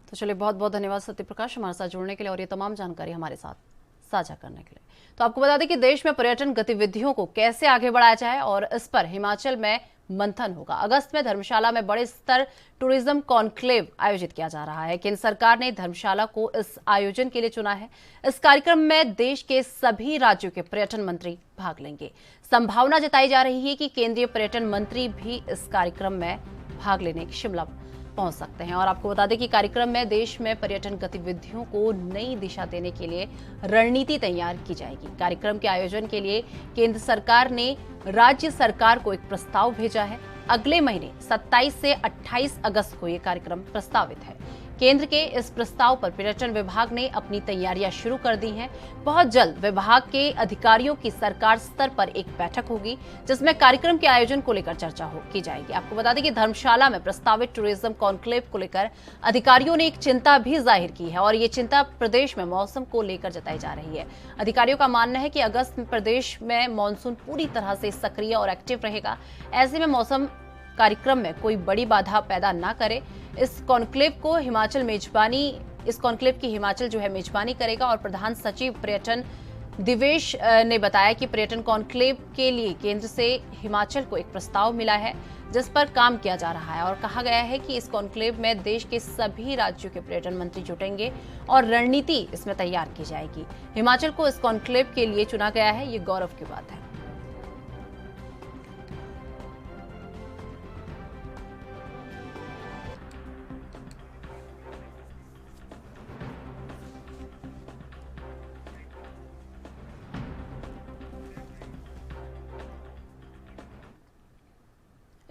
तो चलिए, बहुत बहुत धन्यवाद सत्यप्रकाश हमारे साथ जुड़ने के लिए और ये तमाम जानकारी हमारे साथ साझा करने के लिए। तो आपको बता दें कि देश में पर्यटन गतिविधियों को कैसे आगे बढ़ाया जाए और इस पर हिमाचल में मंथन होगा। अगस्त में धर्मशाला में बड़े स्तर टूरिज्म कॉन्क्लेव आयोजित किया जा रहा है। केंद्र सरकार ने धर्मशाला को इस आयोजन के लिए चुना है। इस कार्यक्रम में देश के सभी राज्यों के पर्यटन मंत्री भाग लेंगे। संभावना जताई जा रही है कि केंद्रीय पर्यटन मंत्री भी इस कार्यक्रम में भाग लेने शिमला पहुंच सकते हैं। और आपको बता दें कि कार्यक्रम में देश में पर्यटन गतिविधियों को नई दिशा देने के लिए रणनीति तैयार की जाएगी। कार्यक्रम के आयोजन के लिए केंद्र सरकार ने राज्य सरकार को एक प्रस्ताव भेजा है। अगले महीने 27 से 28 अगस्त को यह कार्यक्रम प्रस्तावित है। केंद्र के इस प्रस्ताव पर पर्यटन विभाग ने अपनी तैयारियां शुरू कर दी हैं। बहुत जल्द विभाग के अधिकारियों की सरकार स्तर पर एक बैठक होगी जिसमें कार्यक्रम के आयोजन को लेकर चर्चा की जाएगी। आपको बता दें कि धर्मशाला में प्रस्तावित टूरिज्म कॉन्क्लेव को लेकर अधिकारियों ने एक चिंता भी जाहिर की है और ये चिंता प्रदेश में मौसम को लेकर जताई जा रही है। अधिकारियों का मानना है कि अगस्त में प्रदेश में मानसून पूरी तरह से सक्रिय और एक्टिव रहेगा। ऐसे में मौसम कार्यक्रम में कोई बड़ी बाधा पैदा ना करे। इस कॉन्क्लेव की हिमाचल जो है मेजबानी करेगा और प्रधान सचिव पर्यटन दिवेश ने बताया कि पर्यटन कॉन्क्लेव के लिए केंद्र से हिमाचल को एक प्रस्ताव मिला है जिस पर काम किया जा रहा है और कहा गया है कि इस कॉन्क्लेव में देश के सभी राज्यों के पर्यटन मंत्री जुटेंगे और रणनीति इसमें तैयार की जाएगी। हिमाचल को इस कॉन्क्लेव के लिए चुना गया है, ये गौरव की बात है।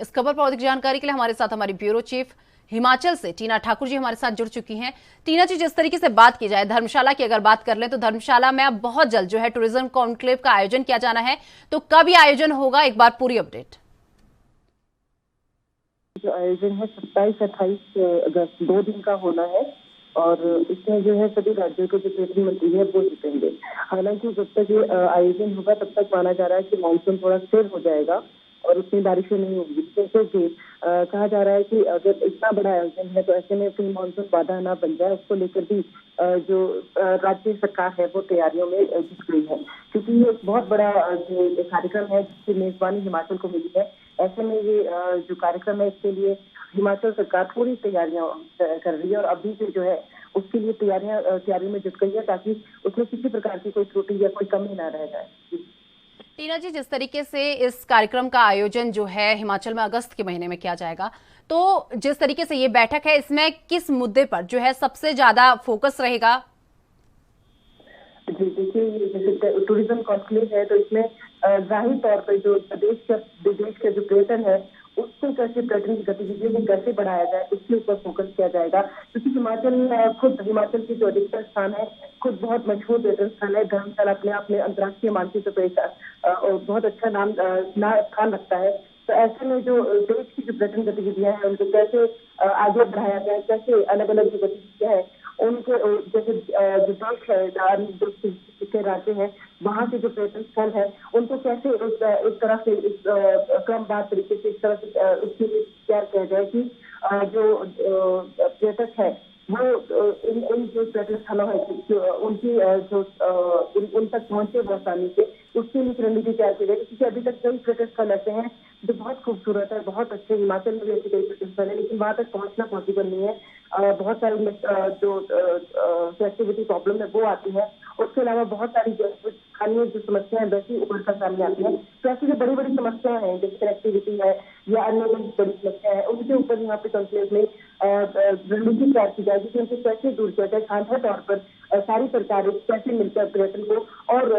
इस खबर पर अधिक जानकारी के लिए हमारे साथ हमारी ब्यूरो चीफ हिमाचल से टीना ठाकुर जी हमारे साथ जुड़ चुकी हैं। टीना जी, जिस तरीके से बात की जाए धर्मशाला की अगर बात कर लें तो धर्मशाला में अब बहुत जल्द जो है टूरिज्म कॉन्क्लेव का आयोजन किया जाना है, तो कब ये आयोजन होगा, एक बार पूरी अपडेट। जो आयोजन है 27-28 अगस्त 2 दिन का होना है और इसमें जो है सभी राज्यों के जो पर्यटन मंत्री है वो जुटेंगे। हालांकि जब तक ये आयोजन होगा तब तक माना जा रहा है कि मानसून थोड़ा स्थिर हो जाएगा और उतनी बारिशें नहीं होगी, क्योंकि कहा जा रहा है कि अगर इतना बड़ा आयोजन है तो ऐसे में कहीं मानसून बाधा ना बन जाए, उसको लेकर भी जो राज्य सरकार है वो तैयारियों में जुट गई है, क्योंकि ये बहुत बड़ा जो कार्यक्रम है जिसकी मेजबानी हिमाचल को मिली है। ऐसे में ये जो कार्यक्रम है इसके लिए हिमाचल सरकार पूरी तैयारियां कर रही है और अभी से जो है उसके लिए तैयारी में जुट गई है ताकि उसमें किसी प्रकार की कोई त्रुटि या कोई कमी ना रह जाए। टीना जी, जिस तरीके से इस कार्यक्रम का आयोजन जो है हिमाचल में अगस्त के महीने में किया जाएगा, तो जिस तरीके से ये बैठक है इसमें किस मुद्दे पर जो है सबसे ज्यादा फोकस रहेगा? जी देखिए, जैसे टूरिज्म कॉन्क्लेव है तो इसमें जाहिर तौर पर जो विदेश का जो पर्यटन है उसको कैसे पर्यटन की गतिविधियों को कैसे बढ़ाया जाए उसके ऊपर फोकस किया जाएगा, क्योंकि हिमाचल के जो अधिकतर स्थान है खुद बहुत मशहूर पर्यटन स्थल है। धर्मशाला अपने आप में अंतर्राष्ट्रीय मानचित्र पर बहुत अच्छा स्थान रखता है। तो ऐसे में जो देश की जो पर्यटन गतिविधियां हैं उनको कैसे आगे बढ़ाया जाए, कैसे अलग अलग जो गतिविधियां हैं उनको जैसे जो देश है के राज्य है वहाँ के जो पर्यटन स्थल है उनको कैसे एक तरह से क्रमबद्ध तरीके से इस तरह से उसके लिए तैयार किया जाए कि जो पर्यटक है वो इन जो पर्यटन स्थलों है उनकी जो उन तक पहुंचे वो आसानी से, उसके लिए रणनीति तैयार की जाएगी। क्योंकि अभी तक कई पर्यटन स्थल ऐसे हैं जो बहुत खूबसूरत है, बहुत अच्छे, हिमाचल में भी ऐसे कई पर्यटन स्थल है लेकिन वहाँ तक पहुंचना पॉसिबल नहीं है। बहुत सारी जो एक्टिविटी प्रॉब्लम है वो आती है। उसके अलावा बहुत सारी स्थानीय जो समस्याएं वैसी उभर कर सामने आती है। तो ऐसी जो बड़ी बड़ी समस्याएं हैं जैसे कनेक्टिविटी है या अन्य बड़ी समस्या है उनके ऊपर यहाँ पे कॉन्क्लेव में रणनीति तैयार की जाएगी कि उनको कैसे दूर किया जाए। साझा तौर पर सारी सरकारें कैसे मिलकर पर्यटन को और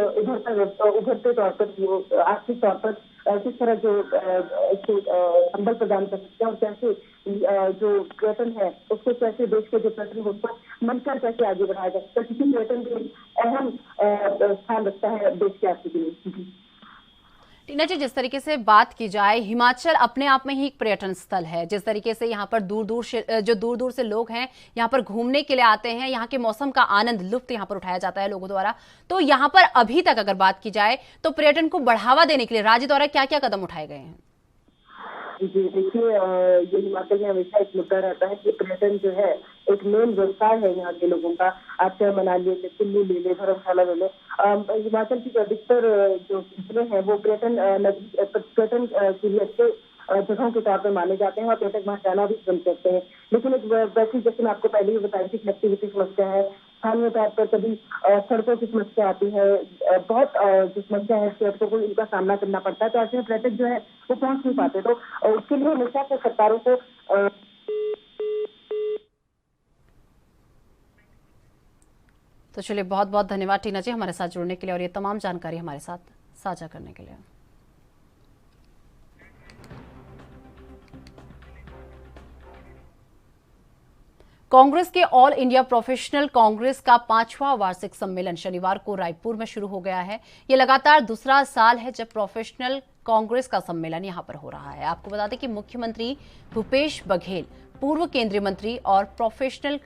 उभरते तौर पर आर्थिक तौर पर किस तरह जो संबल प्रदान कर सकते हैं और कैसे जो पर्यटन है उसको कैसे देश के जो पर्यटन है उसको मिलकर कैसे आगे बढ़ाया जा सकता है, क्योंकि पर्यटन भी अहम स्थान रखता है देश के आर्थिक लिए। टीना जी, जिस तरीके से बात की जाए हिमाचल अपने आप में ही एक पर्यटन स्थल है, जिस तरीके से यहाँ पर दूर दूर से लोग हैं यहाँ पर घूमने के लिए आते हैं, यहाँ के मौसम का आनंद लुत्फ यहाँ पर उठाया जाता है लोगों द्वारा, तो यहाँ पर अभी तक अगर बात की जाए तो पर्यटन को बढ़ावा देने के लिए राज्य द्वारा क्या क्या कदम उठाए गए हैं? जी देखिए, ये हिमाचल में हमेशा एक मुद्दा रहता है कि पर्यटन जो है एक मेन व्यवसाय है यहाँ के लोगों का। आप चाहे मनाली ले, कुल्लू ले ले, धर्मशाला ले ले, हिमाचल की अधिकतर जो जिले हैं वो पर्यटन के लिए अच्छे जगहों के तौर पर माने जाते हैं और पर्यटक वहाँ जाना भी पसंद करते हैं। लेकिन एक वैसी जैसे मैं आपको पहले ही बताई थी कनेक्टिविटी समस्या है, स्थानीय तौर पर कभी सड़कों की समस्या आती है, बहुत जो समस्या है पर्यटकों को इनका सामना करना पड़ता है। तो ऐसे में पर्यटक जो है वो पहुंच नहीं पाते, तो उसके लिए हमेशा से सरकारों को तो चलिए, बहुत बहुत धन्यवाद टीना जी हमारे साथ जुड़ने के लिए और ये तमाम जानकारी हमारे साथ साझा करने के लिए। कांग्रेस के ऑल इंडिया प्रोफेशनल कांग्रेस का 5वां वार्षिक सम्मेलन शनिवार को रायपुर में शुरू हो गया है। ये लगातार दूसरा साल है जब प्रोफेशनल कांग्रेस का सम्मेलन यहां पर हो रहा है। आपको बता दें कि मुख्यमंत्री भूपेश बघेल, पूर्व केंद्रीय मंत्री और प्रोफेशनल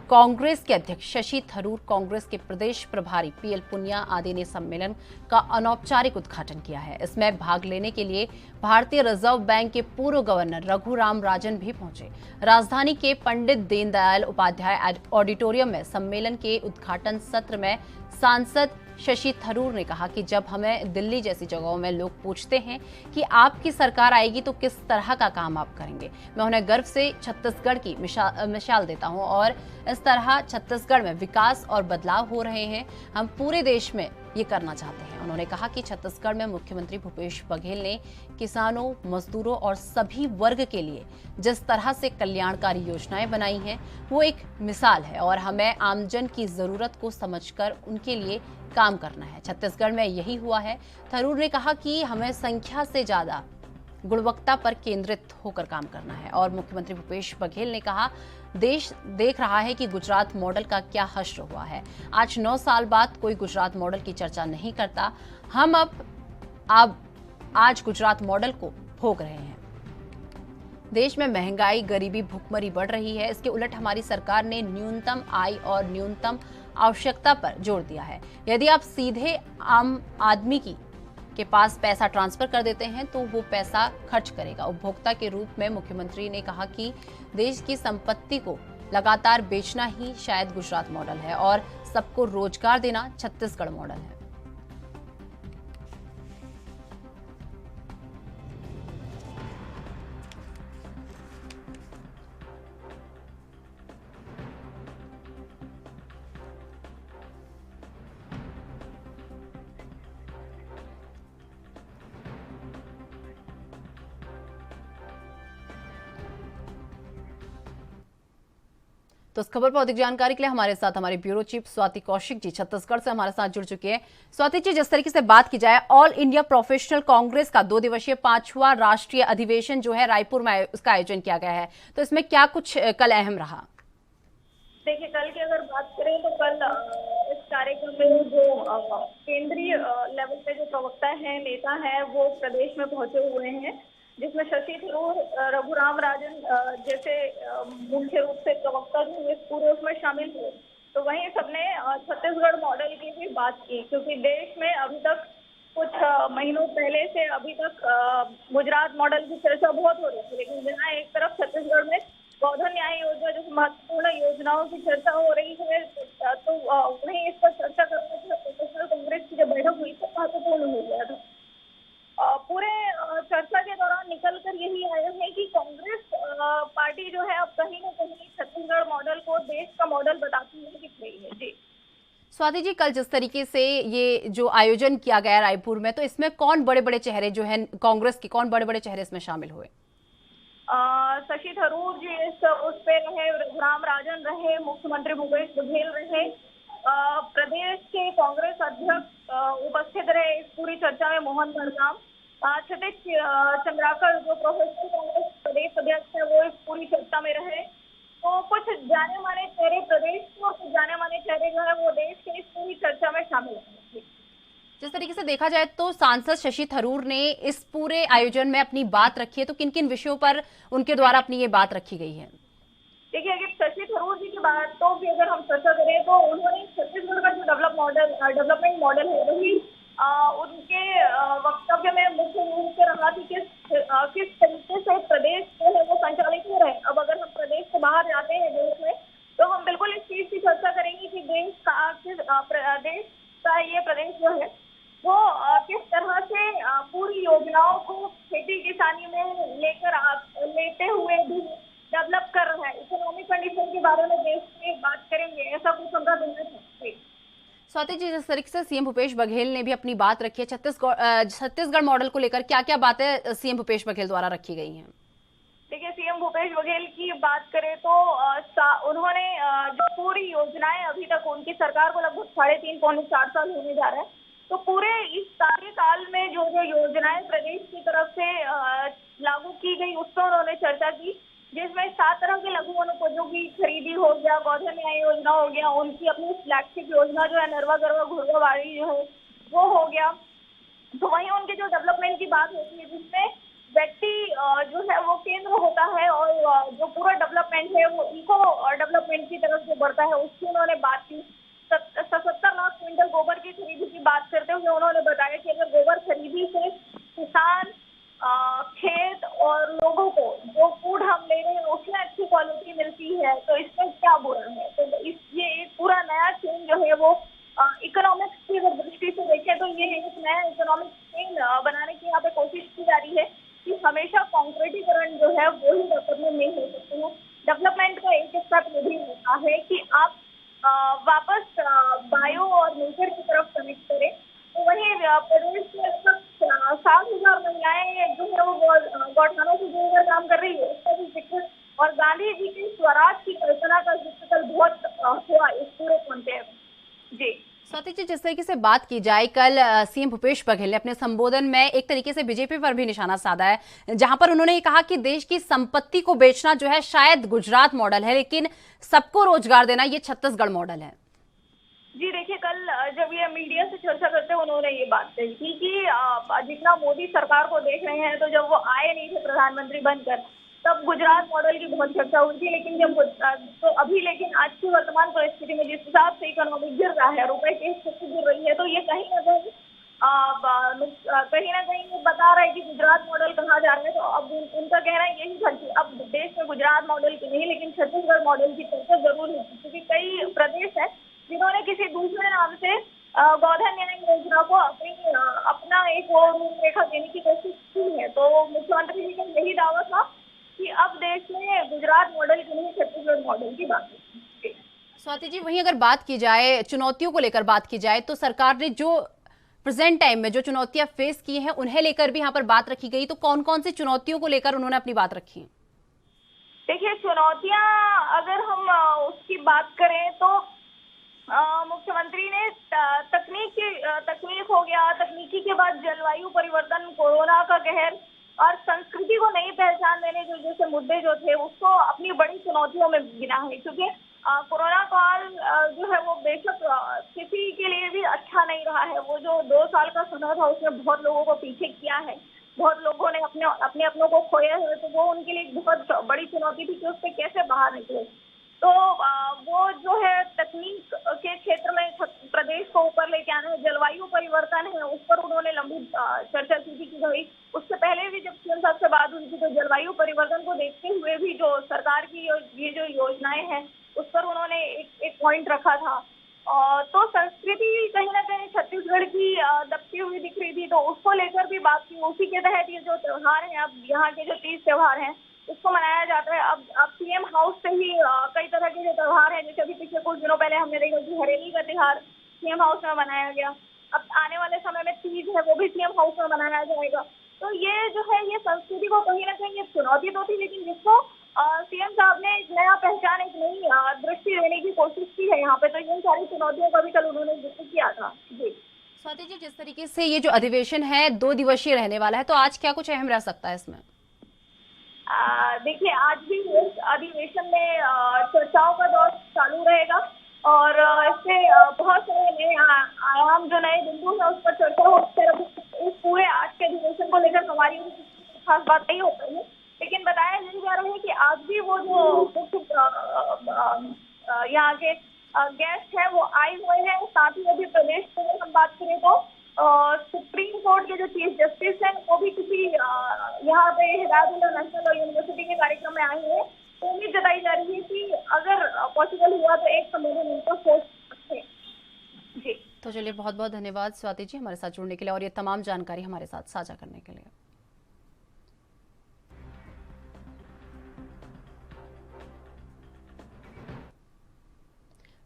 कांग्रेस के अध्यक्ष शशि थरूर, कांग्रेस के प्रदेश प्रभारी पीएल पुनिया आदि ने सम्मेलन का अनौपचारिक उद्घाटन किया है। इसमें भाग लेने के लिए भारतीय रिजर्व बैंक के पूर्व गवर्नर रघुराम राजन भी पहुंचे। राजधानी के पंडित दीनदयाल उपाध्याय ऑडिटोरियम में सम्मेलन के उद्घाटन सत्र में सांसद शशि थरूर ने कहा कि जब हमें दिल्ली जैसी जगहों में लोग पूछते हैं कि आपकी सरकार आएगी तो किस तरह का काम आप करेंगे, मैं उन्हें गर्व से छत्तीसगढ़ की मिसाल देता हूं और इस तरह छत्तीसगढ़ में विकास और बदलाव हो रहे हैं, हम पूरे देश में ये करना चाहते हैं। उन्होंने कहा कि छत्तीसगढ़ में मुख्यमंत्री भूपेश बघेल ने किसानों, मजदूरों और सभी वर्ग के लिए जिस तरह से कल्याणकारी योजनाएं बनाई हैं वो एक मिसाल है और हमें आमजन की जरूरत को समझकर उनके लिए काम करना है। छत्तीसगढ़ में यही हुआ है। थरूर ने कहा कि हमें संख्या से ज्यादा गुणवत्ता पर केंद्रित होकर काम करना है। और मुख्यमंत्री भूपेश बघेल ने कहा, देश देख रहा है कि गुजरात मॉडल का क्या हश्र हुआ है। आज 9 साल बाद कोई गुजरात मॉडल की चर्चा नहीं करता। हम अब आज गुजरात मॉडल को भोग रहे हैं। देश में महंगाई, गरीबी, भुखमरी बढ़ रही है। इसके उलट हमारी सरकार ने न्यूनतम आय और न्यूनतम आवश्यकता पर जोर दिया है। यदि आप सीधे आम आदमी के पास पैसा ट्रांसफर कर देते हैं तो वो पैसा खर्च करेगा। उपभोक्ता के रूप में मुख्यमंत्री ने कहा कि देश की संपत्ति को लगातार बेचना ही शायद गुजरात मॉडल है और सबको रोजगार देना छत्तीसगढ़ मॉडल है। तो इस खबर पर अधिक जानकारी के लिए हमारे साथ हमारे ब्यूरो चीफ स्वाति कौशिक जी छत्तीसगढ़ से हमारे साथ जुड़ चुके हैं। स्वाति जी, जिस तरीके से बात की जाए, ऑल इंडिया प्रोफेशनल कांग्रेस का 2 दिवसीय 5वां राष्ट्रीय अधिवेशन जो है रायपुर में उसका आयोजन किया गया है, तो इसमें क्या कुछ कल अहम रहा? देखिए, कल की अगर बात करें तो कल इस कार्यक्रम में जो केंद्रीय लेवल पे जो प्रवक्ता है, नेता है, वो प्रदेश में पहुंचे हुए हैं, जिसमें शशि थरूर, रघुराम राजन जैसे मुख्य रूप से प्रवक्ता जो इस पूरे उसमें शामिल हुए। तो वहीं सबने छत्तीसगढ़ मॉडल की भी बात की, क्योंकि देश में अभी तक कुछ महीनों पहले से अभी तक गुजरात मॉडल की चर्चा बहुत हो रही थी, लेकिन जहाँ एक तरफ छत्तीसगढ़ में गोधन न्याय योजना जैसे महत्वपूर्ण योजनाओं की चर्चा हो रही है, तो वहीं इस पर चर्चा करने के लिए प्रोफेशनल कांग्रेस की जो बैठक हुई तो महत्वपूर्ण हो गया था। पूरे चर्चा के दौरान निकल कर यही आया है कि कांग्रेस पार्टी जो है अब कहीं न कहीं छत्तीसगढ़ मॉडल को देश का मॉडल बताती हुई दिख रही है। जी स्वाति जी, कल जिस तरीके से ये जो आयोजन किया गया रायपुर में, तो इसमें कौन बड़े बड़े चेहरे जो हैं कांग्रेस के, कौन बड़े बड़े चेहरे इसमें शामिल हुए? शशि थरूर जी उस पे रहे, रघुराम राजन रहे, मुख्यमंत्री भूपेश बघेल रहे, प्रदेश के कांग्रेस अध्यक्ष उपस्थित रहे इस पूरी चर्चा में, मोहन मरकाम, क्षितिज चंद्राकर जो प्रोफेशनल कांग्रेस प्रदेश अध्यक्ष है वो इस पूरी चर्चा में रहे। तो कुछ जाने माने चेहरे प्रदेश के और कुछ जाने माने चेहरे जो है वो देश के इस पूरी चर्चा में शामिल हैं। जिस तरीके से देखा जाए तो सांसद शशि थरूर ने इस पूरे आयोजन में अपनी बात रखी है, तो किन किन विषयों पर उनके द्वारा अपनी ये बात रखी गई है? देखिए, अगर शशि थरूर जी की बात तो भी अगर हम चर्चा करें तो उन्होंने छत्तीसगढ़ का जो डेवलपमेंट मॉडल है वही उनके वक्तव्य में मुख्य रूप से रहा कि किस तरीके से प्रदेश जो है वो संचालित हो रहे हैं। अब अगर हम प्रदेश से बाहर जाते हैं देश में, तो हम बिल्कुल इस चीज की चर्चा करेंगे कि देश का ये प्रदेश जो है वो किस तरह से पूरी योजनाओं को खेती किसानी में लेते हुए भी डेवलप कर रहा है। इकोनॉमिक कंडीशन के बारे में देश में बात करेंगे, ऐसा कुछ हमरा देना चाहिए। स्वाति जी, जिस तरीके से सीएम भूपेश बघेल ने भी अपनी बात रखी है छत्तीसगढ़ मॉडल को लेकर, क्या क्या बातें सीएम भूपेश बघेल द्वारा रखी गई हैं? देखिए, सीएम भूपेश बघेल की बात करें तो उन्होंने जो पूरी योजनाएं अभी तक उनकी सरकार को लगभग 3.5 पौने 4 साल होने जा रहा है, तो पूरे इस कार्यकाल में जो योजनाएं प्रदेश की तरफ से लागू की गई उस पर उन्होंने चर्चा की, जिसमें 7 तरह के लघु वनोपजों की खरीदी हो गया, गोधन न्याय योजना हो गया, उनकी अपनी फ्लैगशिप योजना जो है नरवा गरवा घुड़वाबाड़ी जो है वो हो गया। तो वहीं उनके जो डेवलपमेंट की बात होती है जिसमें व्यक्ति जो है वो केंद्र होता है और जो पूरा डेवलपमेंट है वो इको डेवलपमेंट की तरफ से बढ़ता है, उसकी उन्होंने बात की। 77 लाख क्विंटल गोबर की खरीदी की बात करते हुए उन्होंने बताया कि अगर गोबर खरीदी से किसान, खेत और लोगों को जो फूड हम ले रहे हैं उसमें अच्छी क्वालिटी मिलती है तो इसमें क्या बुरा है। तो ये एक पूरा नया चेन जो है वो इकोनॉमिक्स की अगर दृष्टि से देखें तो ये एक नया इकोनॉमिक चेन बनाने की यहाँ पे कोशिश की जा रही है कि हमेशा कॉन्क्रीटीकरण जो है वो ही डेवलपमेंट नहीं हो सकते हैं। डेवलपमेंट का एक स्टेप ये भी होता है कि आप वापस बायो और नेचर की तरफ कनेक्ट करें। तो वहीं प्रदेश में 60,000 महिलाएं जो है वो गौठानों से जुड़कर काम कर रही है, उसका भी जिक्र, और गांधी जी की स्वराज की कल्पना का जिक्र कल बहुत हुआ इस पूरे कॉन्टेक्स्ट में। जी स्वाति जी, जिस तरीके से बात की जाए, कल सीएम भूपेश बघेल ने अपने संबोधन में एक तरीके से बीजेपी पर भी निशाना साधा है, जहां पर उन्होंने ये कहा कि देश की संपत्ति को बेचना जो है शायद गुजरात मॉडल है, लेकिन सबको रोजगार देना ये छत्तीसगढ़ मॉडल है। जी देखिए, कल जब ये मीडिया से चर्चा करते उन्होंने ये बात कही थी कि जितना मोदी सरकार को देख रहे हैं, तो जब वो आए नहीं थे प्रधानमंत्री बनकर तब गुजरात मॉडल की बहुत चर्चा हुई थी, लेकिन जब तो अभी लेकिन आज की वर्तमान परिस्थिति में जिस हिसाब से इकोनॉमी गिर रहा है, रुपए की स्थिति गिर रही है, तो ये कहीं ना कहीं बता रहा है कि गुजरात मॉडल कहा जा रहा है। तो अब उनका कहना यही था कि अब देश में गुजरात मॉडल की नहीं, लेकिन छत्तीसगढ़ मॉडल की चर्चा जरूर है, क्योंकि कई प्रदेश है जिन्होंने किसी दूसरे नाम से गोधन न्याय योजना को अपना एक वो रूपरेखा देने की कोशिश की है। तो मुख्यमंत्री जी का यही दावा था कि अब देश में गुजरात मॉडल की नहीं, छत्तीसगढ़ मॉडल की बात है। स्वाति जी, वहीं अगर बात की जाए, चुनौतियों को लेकर बात की जाए, तो सरकार ने जो प्रेजेंट टाइम में जो चुनौतियां फेस की हैं उन्हें लेकर भी यहाँ पर बात रखी गई, तो कौन कौन सी चुनौतियों को लेकर उन्होंने अपनी बात रखी? देखिए, चुनौतियां अगर हम उसकी बात करें तो मुख्यमंत्री ने तकनीक हो गया, तकनीकी के बाद जलवायु परिवर्तन, कोरोना का कहर और संस्कृति को नई पहचान देने जो जैसे मुद्दे जो थे उसको अपनी बड़ी चुनौतियों में गिना है, क्योंकि कोरोना काल जो है वो बेशक किसी के लिए भी अच्छा नहीं रहा है। वो जो 2 साल का समय था उसमें बहुत लोगों को पीछे किया है, बहुत लोगों ने अपनों को खोए हुए, तो वो उनके लिए बहुत बड़ी चुनौती थी कि उससे कैसे बाहर निकले। तो वो जो है तकनीक के क्षेत्र में प्रदेश को ऊपर लेके आना है, जलवायु परिवर्तन है उस पर उन्होंने लंबी चर्चा की थी कि भाई उससे पहले भी जब सीएम साहब से बात हुई थी तो जलवायु परिवर्तन को देखते हुए भी जो सरकार की ये जो योजनाएं हैं उस पर उन्होंने एक पॉइंट रखा था। तो संस्कृति कहीं ना कहीं छत्तीसगढ़ की दबती हुई दिख रही थी, तो उसको लेकर भी बात की। उसी के तहत ये जो त्योहार है, अब यहाँ के जो 30 त्योहार हैं उसको मनाया जाता है। अब सीएम हाउस से ही कई तरह के जो त्योहार हैं, जैसे अभी पिछले कुछ दिनों पहले हमने देखा कि हरेली का त्योहार सीएम हाउस में मनाया गया। अब आने वाले समय में तीज है, वो भी सीएम हाउस में मनाया जाएगा। तो ये जो है ये संस्कृति को कहीं ना कहीं चुनौती तो थी, लेकिन जिसको सीएम साहब ने एक नया पहचान, एक नई दृष्टि देने की कोशिश की है यहाँ पे। तो इन सारी चुनौतियों का भी कल उन्होंने जिक्र किया था। जी स्वाति जी, जिस तरीके से ये जो अधिवेशन है 2 दिवसीय रहने वाला है, तो आज क्या कुछ अहम रह सकता है इसमें? देखिए, आज भी इस अधिवेशन में चर्चाओं का दौर चालू रहेगा और इससे बहुत सारे नए आयाम जो नए बिंदु है उस पर चर्चा हो। इस पूरे आज के अधिवेशन को लेकर हमारी खास बात नहीं हो पाई है, लेकिन बताया जा रहा है कि आज भी वो जो यहाँ के गेस्ट है वो आए हुए हैं। साथ ही अभी प्रदेश में हम बात करें तो सुप्रीम कोर्ट के जो चीफ जस्टिस हैं वो भी किसी यहाँ पे हिदायतुल्लाह नेशनल यूनिवर्सिटी के कार्यक्रम में आए हुए हैं। तो उम्मीद जताई जा रही है कि अगर पॉसिबल हुआ तो एक संबोधन उनको हो सकते हैं। जी तो चलिए, बहुत बहुत धन्यवाद स्वाति जी हमारे साथ जुड़ने के लिए और ये तमाम जानकारी हमारे साथ साझा करने के लिए।